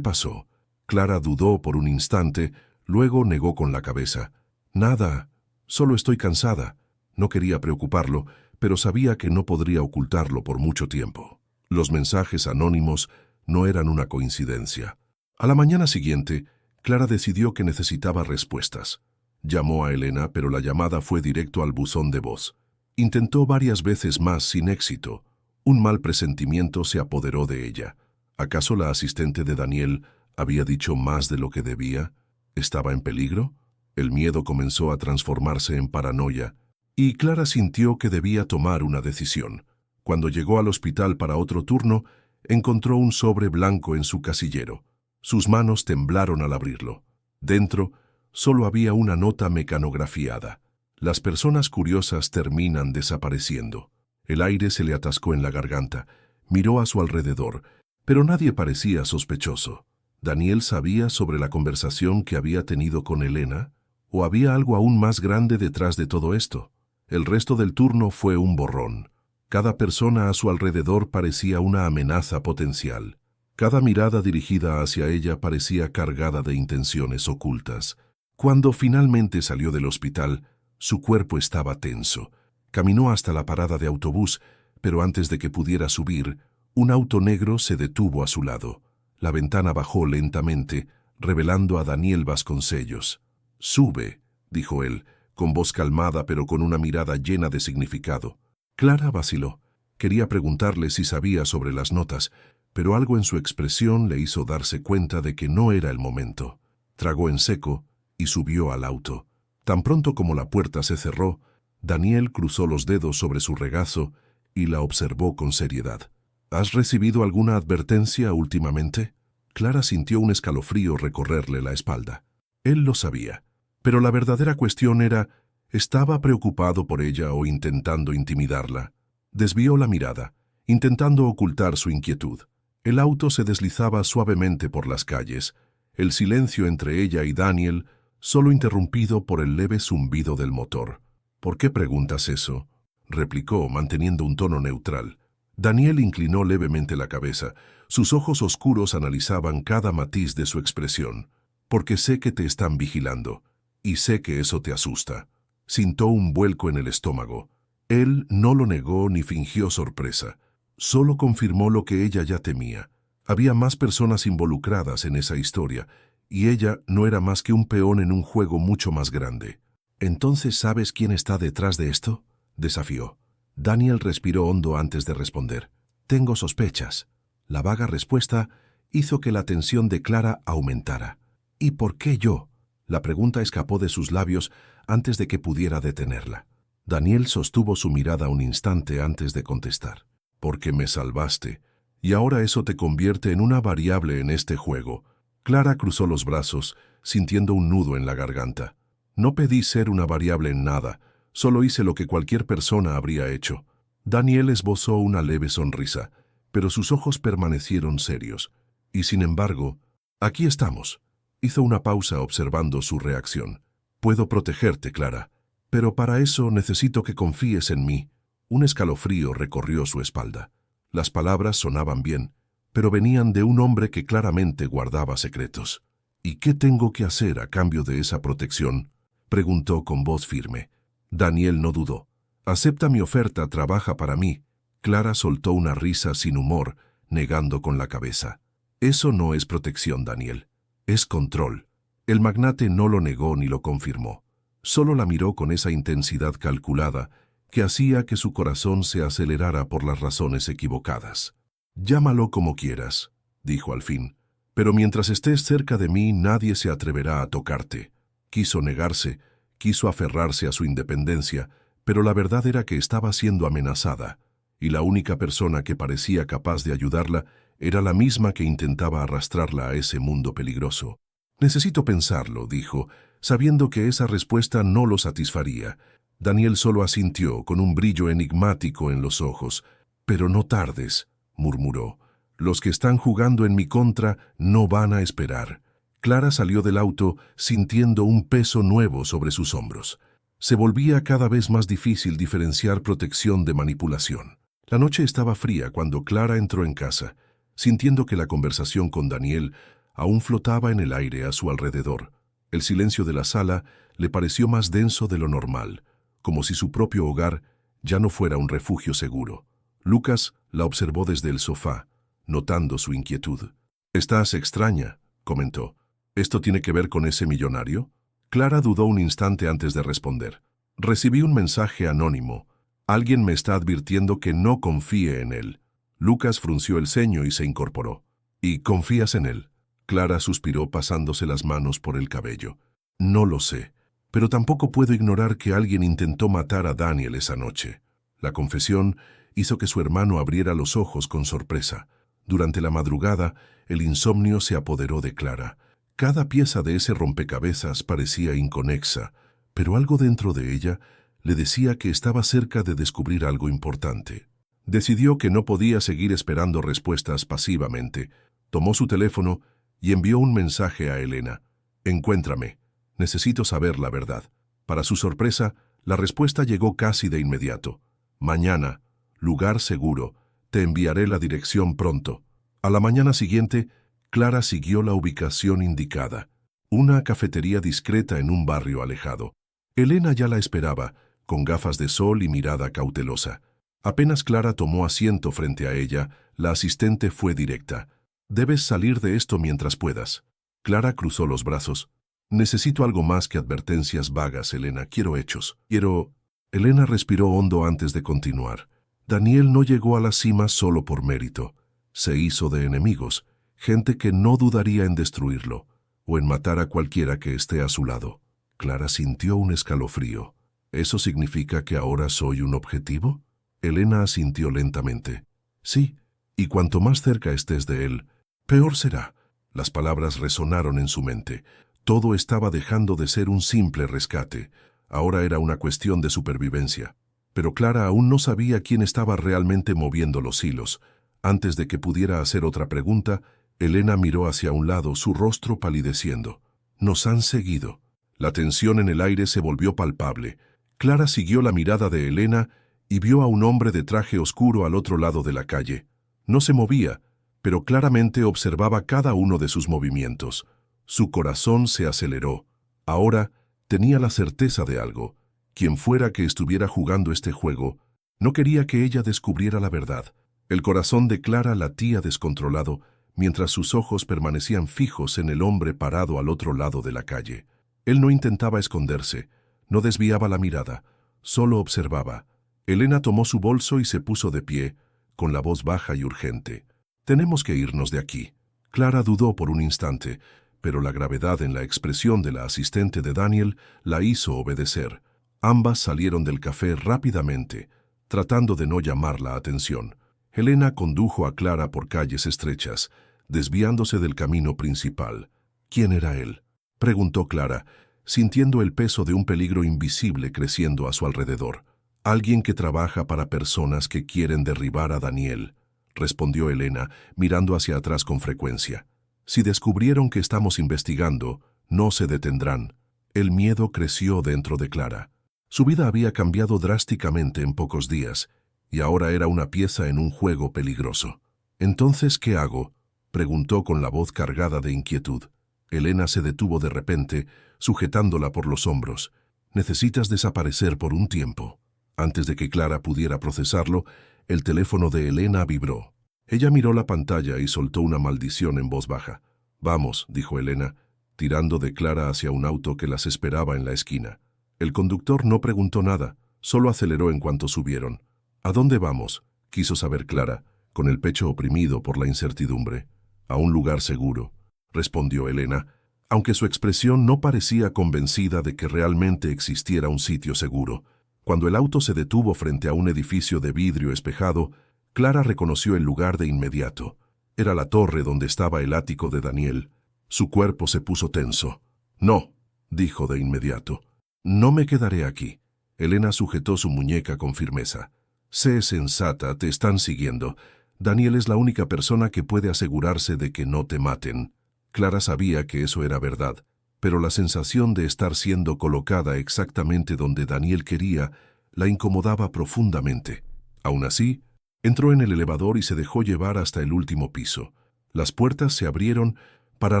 Speaker 1: pasó?». Clara dudó por un instante, luego negó con la cabeza. «Nada, solo estoy cansada». No quería preocuparlo, pero sabía que no podría ocultarlo por mucho tiempo. Los mensajes anónimos no eran una coincidencia. A la mañana siguiente, Clara decidió que necesitaba respuestas. Llamó a Elena, pero la llamada fue directo al buzón de voz. Intentó varias veces más sin éxito. Un mal presentimiento se apoderó de ella. ¿Acaso la asistente de Daniel había dicho más de lo que debía? ¿Estaba en peligro? El miedo comenzó a transformarse en paranoia, y Clara sintió que debía tomar una decisión. Cuando llegó al hospital para otro turno, encontró un sobre blanco en su casillero. Sus manos temblaron al abrirlo. Dentro, solo había una nota mecanografiada. «Las personas curiosas terminan desapareciendo». El aire se le atascó en la garganta. Miró a su alrededor, pero nadie parecía sospechoso. ¿Daniel sabía sobre la conversación que había tenido con Elena? ¿O había algo aún más grande detrás de todo esto? El resto del turno fue un borrón. Cada persona a su alrededor parecía una amenaza potencial. Cada mirada dirigida hacia ella parecía cargada de intenciones ocultas. Cuando finalmente salió del hospital, su cuerpo estaba tenso. Caminó hasta la parada de autobús, pero antes de que pudiera subir, un auto negro se detuvo a su lado. La ventana bajó lentamente, revelando a Daniel Vasconcellos. «Sube», dijo él, con voz calmada pero con una mirada llena de significado. Clara vaciló. Quería preguntarle si sabía sobre las notas, pero algo en su expresión le hizo darse cuenta de que no era el momento. Tragó en seco y subió al auto. Tan pronto como la puerta se cerró, Daniel cruzó los dedos sobre su regazo y la observó con seriedad. «¿Has recibido alguna advertencia últimamente?». Clara sintió un escalofrío recorrerle la espalda. Él lo sabía, pero la verdadera cuestión era, ¿estaba preocupado por ella o intentando intimidarla? Desvió la mirada, intentando ocultar su inquietud. El auto se deslizaba suavemente por las calles, el silencio entre ella y Daniel solo interrumpido por el leve zumbido del motor. «¿Por qué preguntas eso?», replicó, manteniendo un tono neutral. Daniel inclinó levemente la cabeza. Sus ojos oscuros analizaban cada matiz de su expresión. porque sé que te están vigilando, y sé que eso te asusta. Sintió un vuelco en el estómago. Él no lo negó ni fingió sorpresa. Solo confirmó lo que ella ya temía. Había más personas involucradas en esa historia, y ella no era más que un peón en un juego mucho más grande. ¿Entonces sabes quién está detrás de esto?, desafió. Daniel respiró hondo antes de responder. Tengo sospechas. La vaga respuesta hizo que la tensión de Clara aumentara. ¿Y por qué yo? La pregunta escapó de sus labios antes de que pudiera detenerla. Daniel sostuvo su mirada un instante antes de contestar. Porque me salvaste, y ahora eso te convierte en una variable en este juego. Clara cruzó los brazos, sintiendo un nudo en la garganta. No pedí ser una variable en nada, solo hice lo que cualquier persona habría hecho. Daniel esbozó una leve sonrisa, pero sus ojos permanecieron serios. Y sin embargo, aquí estamos. Hizo una pausa observando su reacción. Puedo protegerte, Clara, pero para eso necesito que confíes en mí. Un escalofrío recorrió su espalda. Las palabras sonaban bien, pero venían de un hombre que claramente guardaba secretos. ¿Y qué tengo que hacer a cambio de esa protección?, preguntó con voz firme. Daniel no dudó. Acepta mi oferta, trabaja para mí. Clara soltó una risa sin humor, negando con la cabeza. Eso no es protección, Daniel. Es control. El magnate no lo negó ni lo confirmó. Solo la miró con esa intensidad calculada que hacía que su corazón se acelerara por las razones equivocadas. Llámalo como quieras, dijo al fin, pero mientras estés cerca de mí nadie se atreverá a tocarte. Quiso negarse, quiso aferrarse a su independencia, pero la verdad era que estaba siendo amenazada, y la única persona que parecía capaz de ayudarla era la misma que intentaba arrastrarla a ese mundo peligroso. Necesito pensarlo, dijo, sabiendo que esa respuesta no lo satisfaría. Daniel solo asintió con un brillo enigmático en los ojos. Pero no tardes, murmuró. Los que están jugando en mi contra no van a esperar. Clara salió del auto sintiendo un peso nuevo sobre sus hombros. Se volvía cada vez más difícil diferenciar protección de manipulación. La noche estaba fría cuando Clara entró en casa, sintiendo que la conversación con Daniel aún flotaba en el aire a su alrededor. El silencio de la sala le pareció más denso de lo normal, como si su propio hogar ya no fuera un refugio seguro. Lucas la observó desde el sofá, notando su inquietud. «Estás extraña», comentó. «¿Esto tiene que ver con ese millonario?» Clara dudó un instante antes de responder. «Recibí un mensaje anónimo. Alguien me está advirtiendo que no confíe en él». Lucas frunció el ceño y se incorporó. «¿Y confías en él?». Clara suspiró pasándose las manos por el cabello. «No lo sé, pero tampoco puedo ignorar que alguien intentó matar a Daniel esa noche». La confesión hizo que su hermano abriera los ojos con sorpresa. Durante la madrugada, el insomnio se apoderó de Clara. Cada pieza de ese rompecabezas parecía inconexa, pero algo dentro de ella le decía que estaba cerca de descubrir algo importante. Decidió que no podía seguir esperando respuestas pasivamente. Tomó su teléfono y envió un mensaje a Elena. «Encuéntrame. Necesito saber la verdad». Para su sorpresa, la respuesta llegó casi de inmediato. «Mañana. Lugar seguro. Te enviaré la dirección pronto». A la mañana siguiente, Clara siguió la ubicación indicada. Una cafetería discreta en un barrio alejado. Elena ya la esperaba, con gafas de sol y mirada cautelosa. Apenas Clara tomó asiento frente a ella, la asistente fue directa. «Debes salir de esto mientras puedas». Clara cruzó los brazos. «Necesito algo más que advertencias vagas, Elena. Quiero hechos. Quiero...». Elena respiró hondo antes de continuar. Daniel no llegó a la cima solo por mérito. Se hizo de enemigos, gente que no dudaría en destruirlo, o en matar a cualquiera que esté a su lado. Clara sintió un escalofrío. ¿Eso significa que ahora soy un objetivo? Elena asintió lentamente. Sí, y cuanto más cerca estés de él, peor será. Las palabras resonaron en su mente. Todo estaba dejando de ser un simple rescate. Ahora era una cuestión de supervivencia. Pero Clara aún no sabía quién estaba realmente moviendo los hilos. Antes de que pudiera hacer otra pregunta, Elena miró hacia un lado, su rostro palideciendo. «Nos han seguido». La tensión en el aire se volvió palpable. Clara siguió la mirada de Elena y vio a un hombre de traje oscuro al otro lado de la calle. No se movía, pero claramente observaba cada uno de sus movimientos. Su corazón se aceleró. Ahora tenía la certeza de algo. Quien fuera que estuviera jugando este juego, no quería que ella descubriera la verdad. El corazón de Clara latía descontrolado, mientras sus ojos permanecían fijos en el hombre parado al otro lado de la calle. Él no intentaba esconderse, no desviaba la mirada, solo observaba. Elena tomó su bolso y se puso de pie, con la voz baja y urgente. «Tenemos que irnos de aquí». Clara dudó por un instante, pero la gravedad en la expresión de la asistente de Daniel la hizo obedecer. Ambas salieron del café rápidamente, tratando de no llamar la atención. Elena condujo a Clara por calles estrechas, desviándose del camino principal. «¿Quién era él?», preguntó Clara, sintiendo el peso de un peligro invisible creciendo a su alrededor. «Alguien que trabaja para personas que quieren derribar a Daniel», respondió Elena, mirando hacia atrás con frecuencia. «Si descubrieron que estamos investigando, no se detendrán». El miedo creció dentro de Clara. Su vida había cambiado drásticamente en pocos días, y ahora era una pieza en un juego peligroso. «¿Entonces qué hago?», preguntó con la voz cargada de inquietud. Elena se detuvo de repente, sujetándola por los hombros. «Necesitas desaparecer por un tiempo». Antes de que Clara pudiera procesarlo, el teléfono de Elena vibró. Ella miró la pantalla y soltó una maldición en voz baja. «Vamos», dijo Elena, tirando de Clara hacia un auto que las esperaba en la esquina. El conductor no preguntó nada, solo aceleró en cuanto subieron. «¿A dónde vamos?», quiso saber Clara, con el pecho oprimido por la incertidumbre. «A un lugar seguro», respondió Elena, aunque su expresión no parecía convencida de que realmente existiera un sitio seguro. Cuando el auto se detuvo frente a un edificio de vidrio espejado, Clara reconoció el lugar de inmediato. Era la torre donde estaba el ático de Daniel. Su cuerpo se puso tenso. «No», dijo de inmediato. «No me quedaré aquí». Elena sujetó su muñeca con firmeza. «Sé sensata, te están siguiendo. Daniel es la única persona que puede asegurarse de que no te maten». Clara sabía que eso era verdad, pero la sensación de estar siendo colocada exactamente donde Daniel quería la incomodaba profundamente. Aún así, entró en el elevador y se dejó llevar hasta el último piso. Las puertas se abrieron para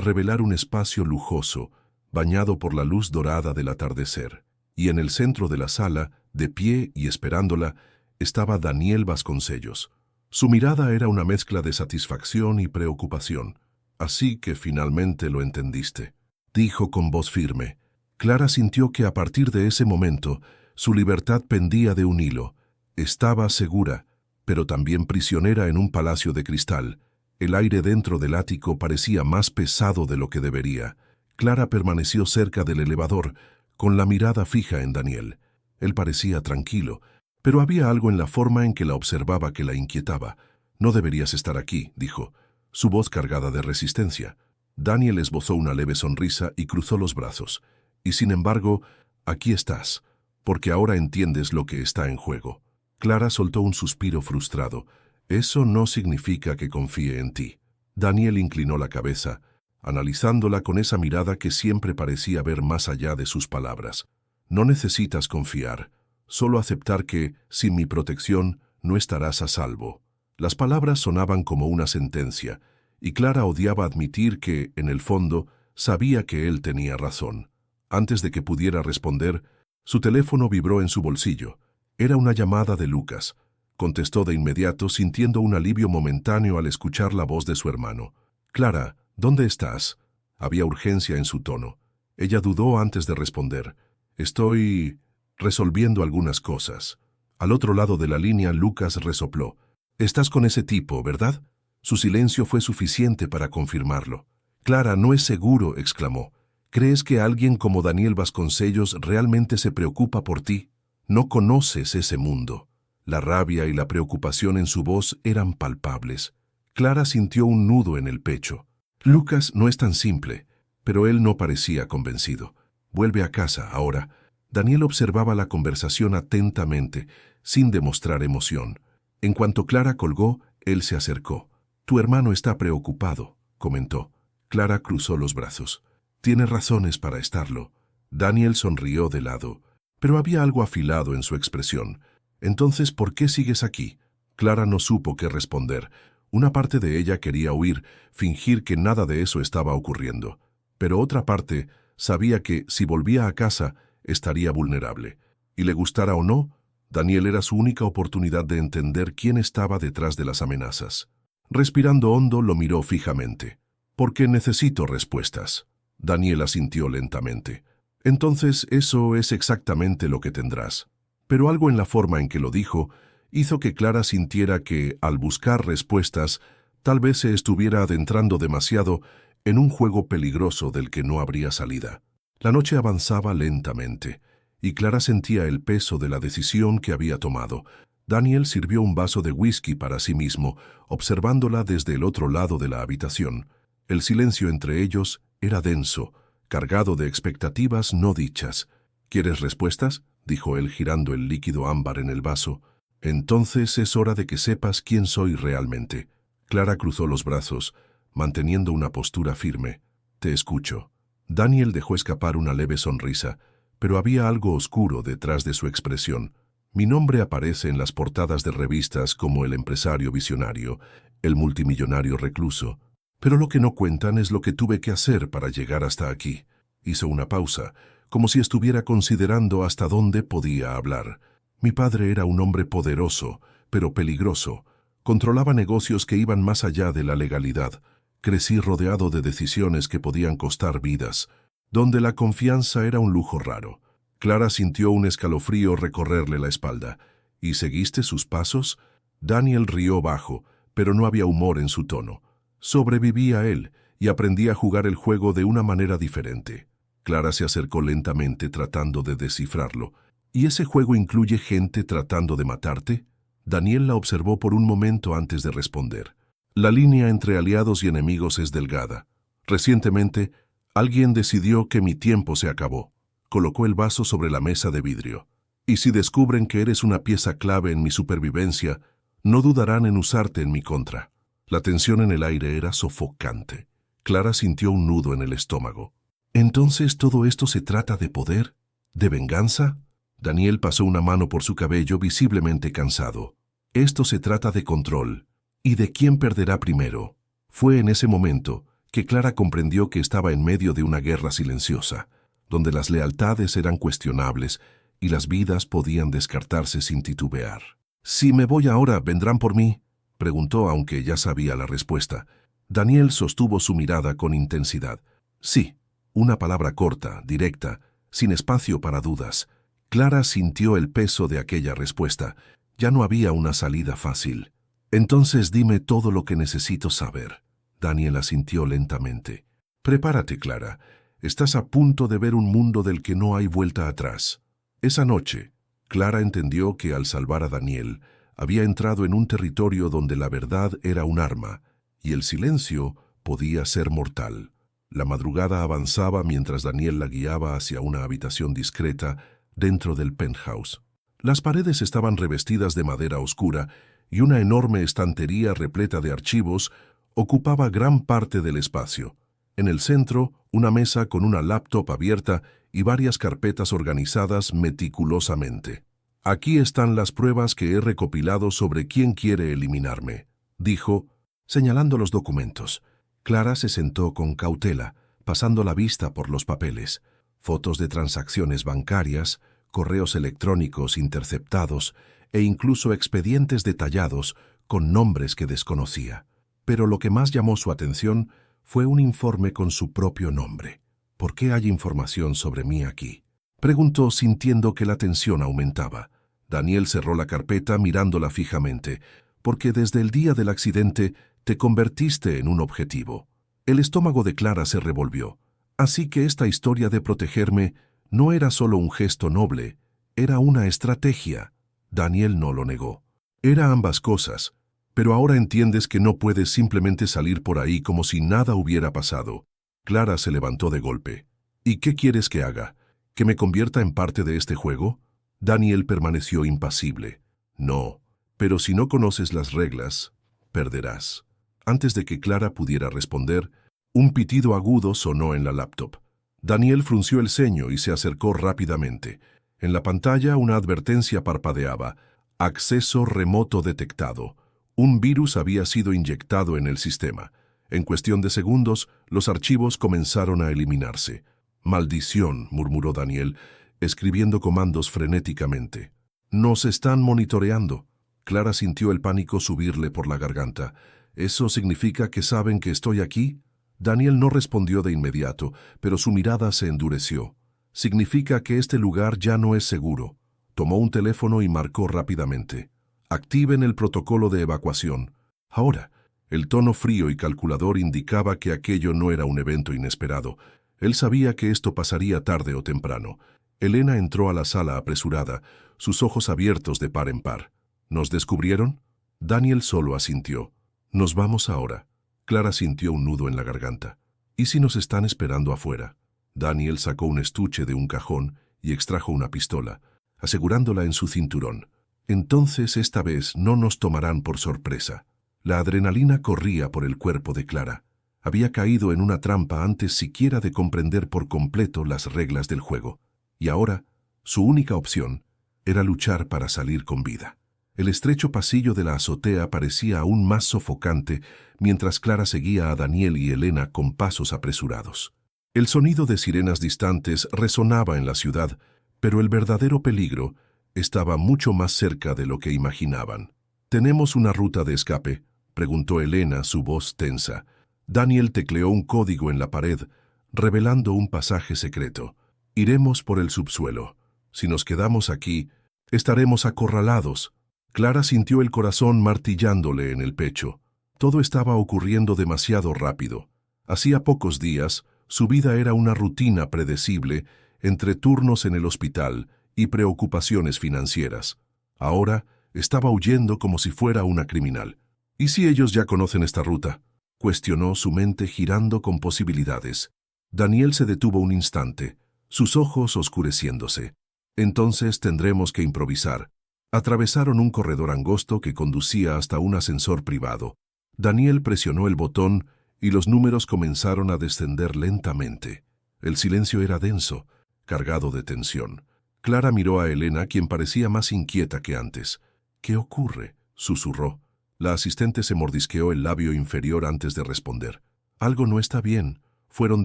Speaker 1: revelar un espacio lujoso, bañado por la luz dorada del atardecer. Y en el centro de la sala, de pie y esperándola, estaba Daniel Vasconcellos. Su mirada era una mezcla de satisfacción y preocupación. «Así que finalmente lo entendiste», dijo con voz firme. Clara sintió que a partir de ese momento su libertad pendía de un hilo. Estaba segura, pero también prisionera en un palacio de cristal. El aire dentro del ático parecía más pesado de lo que debería. Clara permaneció cerca del elevador, con la mirada fija en Daniel. Él parecía tranquilo, pero había algo en la forma en que la observaba que la inquietaba. «No deberías estar aquí», dijo, su voz cargada de resistencia. Daniel esbozó una leve sonrisa y cruzó los brazos. «Y sin embargo, aquí estás, porque ahora entiendes lo que está en juego». Clara soltó un suspiro frustrado. «Eso no significa que confíe en ti». Daniel inclinó la cabeza, analizándola con esa mirada que siempre parecía ver más allá de sus palabras. «No necesitas confiar, solo aceptar que, sin mi protección, no estarás a salvo». Las palabras sonaban como una sentencia, y Clara odiaba admitir que, en el fondo, sabía que él tenía razón. Antes de que pudiera responder, su teléfono vibró en su bolsillo. Era una llamada de Lucas. Contestó de inmediato, sintiendo un alivio momentáneo al escuchar la voz de su hermano. «Clara, ¿dónde estás?». Había urgencia en su tono. Ella dudó antes de responder. «Estoy resolviendo algunas cosas». Al otro lado de la línea, Lucas resopló. «Estás con ese tipo, ¿verdad?». Su silencio fue suficiente para confirmarlo. «Clara, no es seguro», exclamó. «¿Crees que alguien como Daniel Vasconcellos realmente se preocupa por ti? No conoces ese mundo». La rabia y la preocupación en su voz eran palpables. Clara sintió un nudo en el pecho. «Lucas no es tan simple», pero él no parecía convencido. «Vuelve a casa ahora». Daniel observaba la conversación atentamente, sin demostrar emoción. En cuanto Clara colgó, él se acercó. «Tu hermano está preocupado», comentó. Clara cruzó los brazos. «Tiene razones para estarlo». Daniel sonrió de lado, pero había algo afilado en su expresión. «Entonces, ¿por qué sigues aquí?». Clara no supo qué responder. Una parte de ella quería huir, fingir que nada de eso estaba ocurriendo. pero otra parte sabía que, si volvía a casa, estaría vulnerable. Y le gustara o no, Daniel era su única oportunidad de entender quién estaba detrás de las amenazas. Respirando hondo, lo miró fijamente. «Porque necesito respuestas». Daniel asintió lentamente. «Entonces eso es exactamente lo que tendrás». Pero algo en la forma en que lo dijo hizo que Clara sintiera que, al buscar respuestas, tal vez se estuviera adentrando demasiado en un juego peligroso del que no habría salida. La noche avanzaba lentamente, y Clara sentía el peso de la decisión que había tomado. Daniel sirvió un vaso de whisky para sí mismo, observándola desde el otro lado de la habitación. El silencio entre ellos era denso, cargado de expectativas no dichas. «¿Quieres respuestas?», dijo él girando el líquido ámbar en el vaso. «Entonces es hora de que sepas quién soy realmente». Clara cruzó los brazos, manteniendo una postura firme. «Te escucho». Daniel dejó escapar una leve sonrisa, pero había algo oscuro detrás de su expresión. «Mi nombre aparece en las portadas de revistas como el empresario visionario, el multimillonario recluso. Pero lo que no cuentan es lo que tuve que hacer para llegar hasta aquí». Hizo una pausa, como si estuviera considerando hasta dónde podía hablar. «Mi padre era un hombre poderoso, pero peligroso. Controlaba negocios que iban más allá de la legalidad. Crecí rodeado de decisiones que podían costar vidas, donde la confianza era un lujo raro». Clara sintió un escalofrío recorrerle la espalda. «¿Y seguiste sus pasos?». Daniel rió bajo, pero no había humor en su tono. «Sobreviví a él y aprendí a jugar el juego de una manera diferente». Clara se acercó lentamente tratando de descifrarlo. «¿Y ese juego incluye gente tratando de matarte?». Daniel la observó por un momento antes de responder. «La línea entre aliados y enemigos es delgada. Recientemente, alguien decidió que mi tiempo se acabó». Colocó el vaso sobre la mesa de vidrio. «Y si descubren que eres una pieza clave en mi supervivencia, no dudarán en usarte en mi contra». La tensión en el aire era sofocante. Clara sintió un nudo en el estómago. «¿Entonces todo esto se trata de poder? ¿De venganza?». Daniel pasó una mano por su cabello, visiblemente cansado. «Esto se trata de control. ¿Y de quién perderá primero?». Fue en ese momento que Clara comprendió que estaba en medio de una guerra silenciosa, donde las lealtades eran cuestionables y las vidas podían descartarse sin titubear. «Si me voy ahora, ¿vendrán por mí?», preguntó, aunque ya sabía la respuesta. Daniel sostuvo su mirada con intensidad. «Sí». Una palabra corta, directa, sin espacio para dudas. Clara sintió el peso de aquella respuesta. Ya no había una salida fácil. «Entonces dime todo lo que necesito saber». Daniel asintió lentamente. «Prepárate, Clara. Estás a punto de ver un mundo del que no hay vuelta atrás». Esa noche, Clara entendió que al salvar a Daniel, había entrado en un territorio donde la verdad era un arma, y el silencio podía ser mortal. La madrugada avanzaba mientras Daniel la guiaba hacia una habitación discreta dentro del penthouse. Las paredes estaban revestidas de madera oscura y una enorme estantería repleta de archivos ocupaba gran parte del espacio. En el centro, una mesa con una laptop abierta y varias carpetas organizadas meticulosamente. «Aquí están las pruebas que he recopilado sobre quién quiere eliminarme», dijo, señalando los documentos. Clara se sentó con cautela, pasando la vista por los papeles. Fotos de transacciones bancarias, correos electrónicos interceptados e incluso expedientes detallados con nombres que desconocía. Pero lo que más llamó su atención fue un informe con su propio nombre. «¿Por qué hay información sobre mí aquí?», preguntó, sintiendo que la tensión aumentaba. Daniel cerró la carpeta mirándola fijamente. «Porque desde el día del accidente te convertiste en un objetivo». El estómago de Clara se revolvió. Así que esta historia de protegerme no era solo un gesto noble, era una estrategia. Daniel no lo negó. «Era ambas cosas, pero ahora entiendes que no puedes simplemente salir por ahí como si nada hubiera pasado». Clara se levantó de golpe. «¿Y qué quieres que haga? ¿Que me convierta en parte de este juego?». Daniel permaneció impasible. «No, pero si no conoces las reglas, perderás». Antes de que Clara pudiera responder, un pitido agudo sonó en la laptop. Daniel frunció el ceño y se acercó rápidamente. En la pantalla una advertencia parpadeaba. «Acceso remoto detectado». Un virus había sido inyectado en el sistema. En cuestión de segundos, los archivos comenzaron a eliminarse. «Maldición», murmuró Daniel, escribiendo comandos frenéticamente. «Nos están monitoreando». Clara sintió el pánico subirle por la garganta. «¿Eso significa que saben que estoy aquí?» Daniel no respondió de inmediato, pero su mirada se endureció. «Significa que este lugar ya no es seguro». Tomó un teléfono y marcó rápidamente. «Activen el protocolo de evacuación. Ahora». El tono frío y calculador indicaba que aquello no era un evento inesperado. Él sabía que esto pasaría tarde o temprano. Elena entró a la sala apresurada, sus ojos abiertos de par en par. ¿Nos descubrieron? Daniel solo asintió. «Nos vamos ahora». Clara sintió un nudo en la garganta. «¿Y si nos están esperando afuera?» Daniel sacó un estuche de un cajón y extrajo una pistola, asegurándola en su cinturón. «Entonces esta vez no nos tomarán por sorpresa». La adrenalina corría por el cuerpo de Clara. Había caído en una trampa antes siquiera de comprender por completo las reglas del juego. Y ahora, su única opción era luchar para salir con vida. El estrecho pasillo de la azotea parecía aún más sofocante mientras Clara seguía a Daniel y Elena con pasos apresurados. El sonido de sirenas distantes resonaba en la ciudad, pero el verdadero peligro estaba mucho más cerca de lo que imaginaban. «¿Tenemos una ruta de escape?», preguntó Elena, su voz tensa. Daniel tecleó un código en la pared, revelando un pasaje secreto. «Iremos por el subsuelo. Si nos quedamos aquí, estaremos acorralados». Clara sintió el corazón martillándole en el pecho. Todo estaba ocurriendo demasiado rápido. Hacía pocos días, su vida era una rutina predecible, entre turnos en el hospital y preocupaciones financieras. Ahora estaba huyendo como si fuera una criminal. «¿Y si ellos ya conocen esta ruta?», cuestionó, su mente girando con posibilidades. Daniel se detuvo un instante, sus ojos oscureciéndose. «Entonces tendremos que improvisar». Atravesaron un corredor angosto que conducía hasta un ascensor privado. Daniel presionó el botón y los números comenzaron a descender lentamente. El silencio era denso, cargado de tensión. Clara miró a Elena, quien parecía más inquieta que antes. «¿Qué ocurre?», susurró. La asistente se mordisqueó el labio inferior antes de responder. «Algo no está bien. Fueron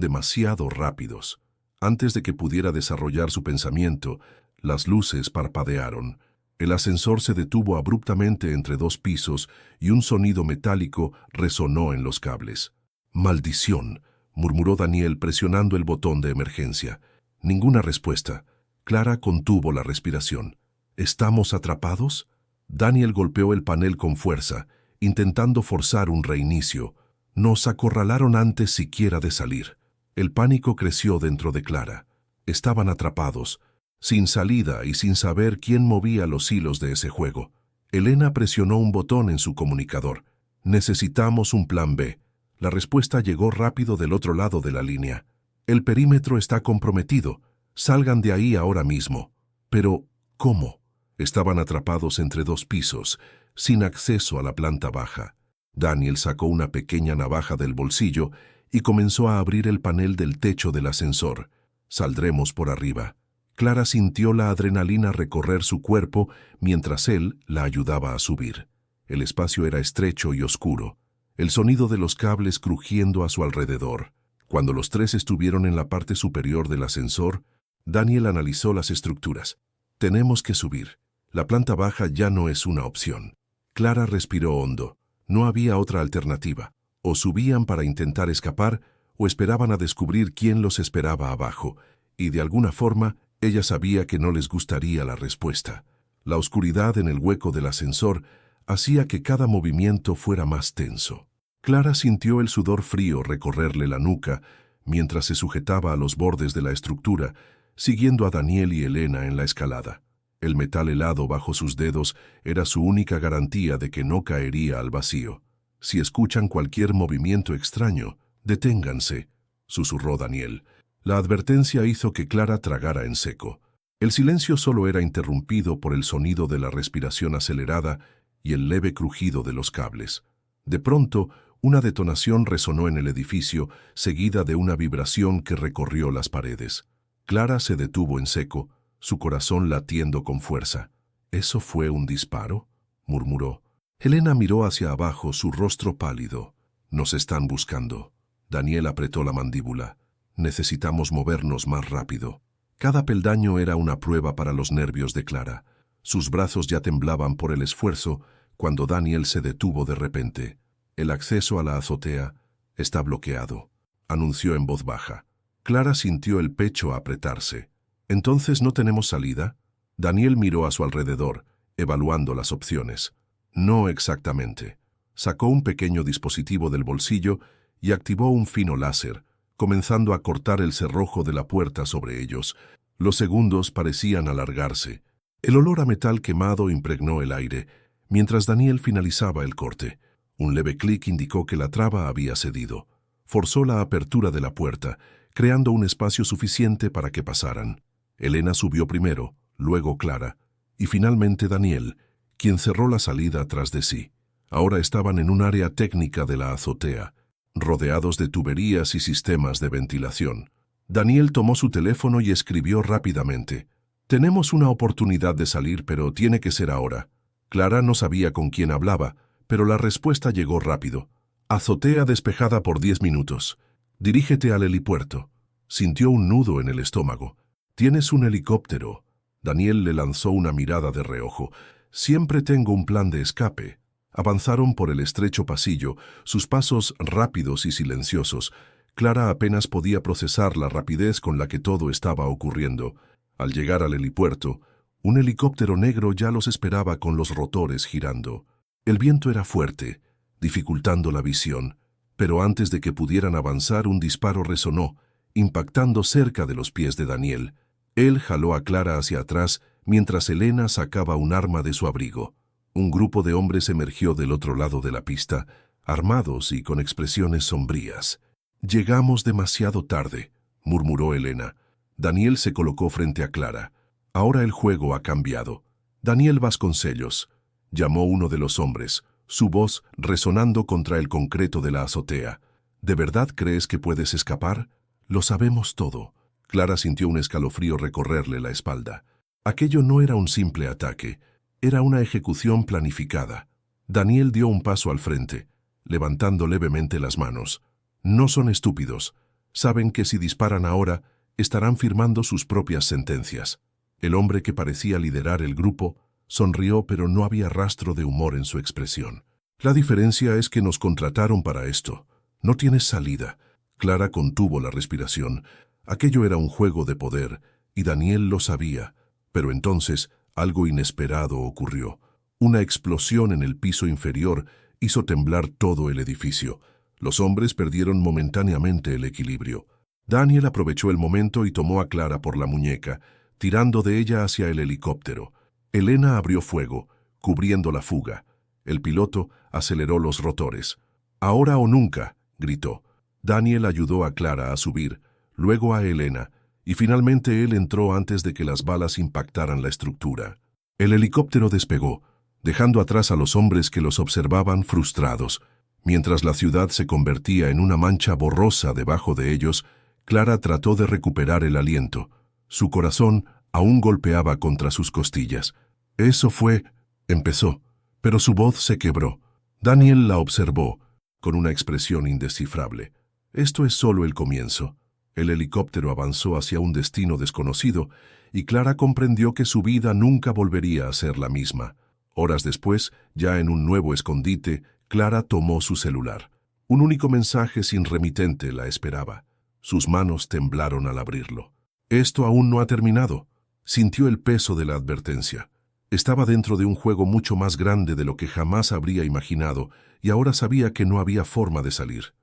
Speaker 1: demasiado rápidos». Antes de que pudiera desarrollar su pensamiento, las luces parpadearon. El ascensor se detuvo abruptamente entre dos pisos y un sonido metálico resonó en los cables. «Maldición», murmuró Daniel presionando el botón de emergencia. Ninguna respuesta. Clara contuvo la respiración. «¿Estamos atrapados?». Daniel golpeó el panel con fuerza, intentando forzar un reinicio. Nos acorralaron antes siquiera de salir. El pánico creció dentro de Clara. Estaban atrapados, sin salida y sin saber quién movía los hilos de ese juego. Elena presionó un botón en su comunicador. «Necesitamos un plan B». La respuesta llegó rápido del otro lado de la línea. «El perímetro está comprometido. Salgan de ahí ahora mismo». «Pero, ¿cómo?». Estaban atrapados entre dos pisos, sin acceso a la planta baja. Daniel sacó una pequeña navaja del bolsillo y comenzó a abrir el panel del techo del ascensor. «Saldremos por arriba». Clara sintió la adrenalina recorrer su cuerpo mientras él la ayudaba a subir. El espacio era estrecho y oscuro, el sonido de los cables crujiendo a su alrededor. Cuando los tres estuvieron en la parte superior del ascensor, Daniel analizó las estructuras. «Tenemos que subir. La planta baja ya no es una opción». Clara respiró hondo. No había otra alternativa. O subían para intentar escapar, o esperaban a descubrir quién los esperaba abajo, y de alguna forma ella sabía que no les gustaría la respuesta. La oscuridad en el hueco del ascensor hacía que cada movimiento fuera más tenso. Clara sintió el sudor frío recorrerle la nuca mientras se sujetaba a los bordes de la estructura, siguiendo a Daniel y Elena en la escalada. El metal helado bajo sus dedos era su única garantía de que no caería al vacío. «Si escuchan cualquier movimiento extraño, deténganse», susurró Daniel. La advertencia hizo que Clara tragara en seco. El silencio solo era interrumpido por el sonido de la respiración acelerada y el leve crujido de los cables. De pronto, una detonación resonó en el edificio, seguida de una vibración que recorrió las paredes. Clara se detuvo en seco, su corazón latiendo con fuerza. «¿Eso fue un disparo?», murmuró. Elena miró hacia abajo, su rostro pálido. Nos están buscando. Daniel apretó la mandíbula. Necesitamos movernos más rápido. Cada peldaño era una prueba para los nervios de Clara. Sus brazos ya temblaban por el esfuerzo cuando Daniel se detuvo de repente. El acceso a la azotea está bloqueado, anunció en voz baja. Clara sintió el pecho apretarse. ¿Entonces no tenemos salida? Daniel miró a su alrededor, evaluando las opciones. No exactamente. Sacó un pequeño dispositivo del bolsillo y activó un fino láser, comenzando a cortar el cerrojo de la puerta sobre ellos. Los segundos parecían alargarse. El olor a metal quemado impregnó el aire, mientras Daniel finalizaba el corte. Un leve clic indicó que la traba había cedido. Forzó la apertura de la puerta, creando un espacio suficiente para que pasaran. Elena subió primero, luego Clara, y finalmente Daniel, quien cerró la salida tras de sí. Ahora estaban en un área técnica de la azotea, rodeados de tuberías y sistemas de ventilación. Daniel tomó su teléfono y escribió rápidamente. «Tenemos una oportunidad de salir, pero tiene que ser ahora». Clara no sabía con quién hablaba, pero la respuesta llegó rápido. «Azotea despejada por 10 minutos. Dirígete al helipuerto». Sintió un nudo en el estómago. «¿Tienes un helicóptero?» Daniel le lanzó una mirada de reojo. «Siempre tengo un plan de escape». Avanzaron por el estrecho pasillo, sus pasos rápidos y silenciosos. Clara apenas podía procesar la rapidez con la que todo estaba ocurriendo. Al llegar al helipuerto, un helicóptero negro ya los esperaba con los rotores girando. El viento era fuerte, dificultando la visión, pero antes de que pudieran avanzar un disparo resonó, impactando cerca de los pies de Daniel. Él jaló a Clara hacia atrás mientras Elena sacaba un arma de su abrigo. Un grupo de hombres emergió del otro lado de la pista, armados y con expresiones sombrías. «Llegamos demasiado tarde», murmuró Elena. Daniel se colocó frente a Clara. «Ahora el juego ha cambiado». «Daniel Vasconcellos», llamó uno de los hombres, su voz resonando contra el concreto de la azotea. «¿De verdad crees que puedes escapar? Lo sabemos todo». Clara sintió un escalofrío recorrerle la espalda. Aquello no era un simple ataque. Era una ejecución planificada. Daniel dio un paso al frente, levantando levemente las manos. No son estúpidos. Saben que si disparan ahora, estarán firmando sus propias sentencias. El hombre que parecía liderar el grupo sonrió, pero no había rastro de humor en su expresión. «La diferencia es que nos contrataron para esto. No tienes salida». Clara contuvo la respiración. Aquello era un juego de poder, y Daniel lo sabía. Pero entonces algo inesperado ocurrió. Una explosión en el piso inferior hizo temblar todo el edificio. Los hombres perdieron momentáneamente el equilibrio. Daniel aprovechó el momento y tomó a Clara por la muñeca, tirando de ella hacia el helicóptero. Elena abrió fuego, cubriendo la fuga. El piloto aceleró los rotores. «Ahora o nunca», gritó. Daniel ayudó a Clara a subir, luego a Elena, y finalmente él entró antes de que las balas impactaran la estructura. El helicóptero despegó, dejando atrás a los hombres que los observaban frustrados. Mientras la ciudad se convertía en una mancha borrosa debajo de ellos, Clara trató de recuperar el aliento. Su corazón aún golpeaba contra sus costillas. «Eso fue», empezó, pero su voz se quebró. Daniel la observó, con una expresión indescifrable. «Esto es solo el comienzo». El helicóptero avanzó hacia un destino desconocido y Clara comprendió que su vida nunca volvería a ser la misma. Horas después, ya en un nuevo escondite, Clara tomó su celular. Un único mensaje sin remitente la esperaba. Sus manos temblaron al abrirlo. «Esto aún no ha terminado». Sintió el peso de la advertencia. Estaba dentro de un juego mucho más grande de lo que jamás habría imaginado y ahora sabía que no había forma de salir.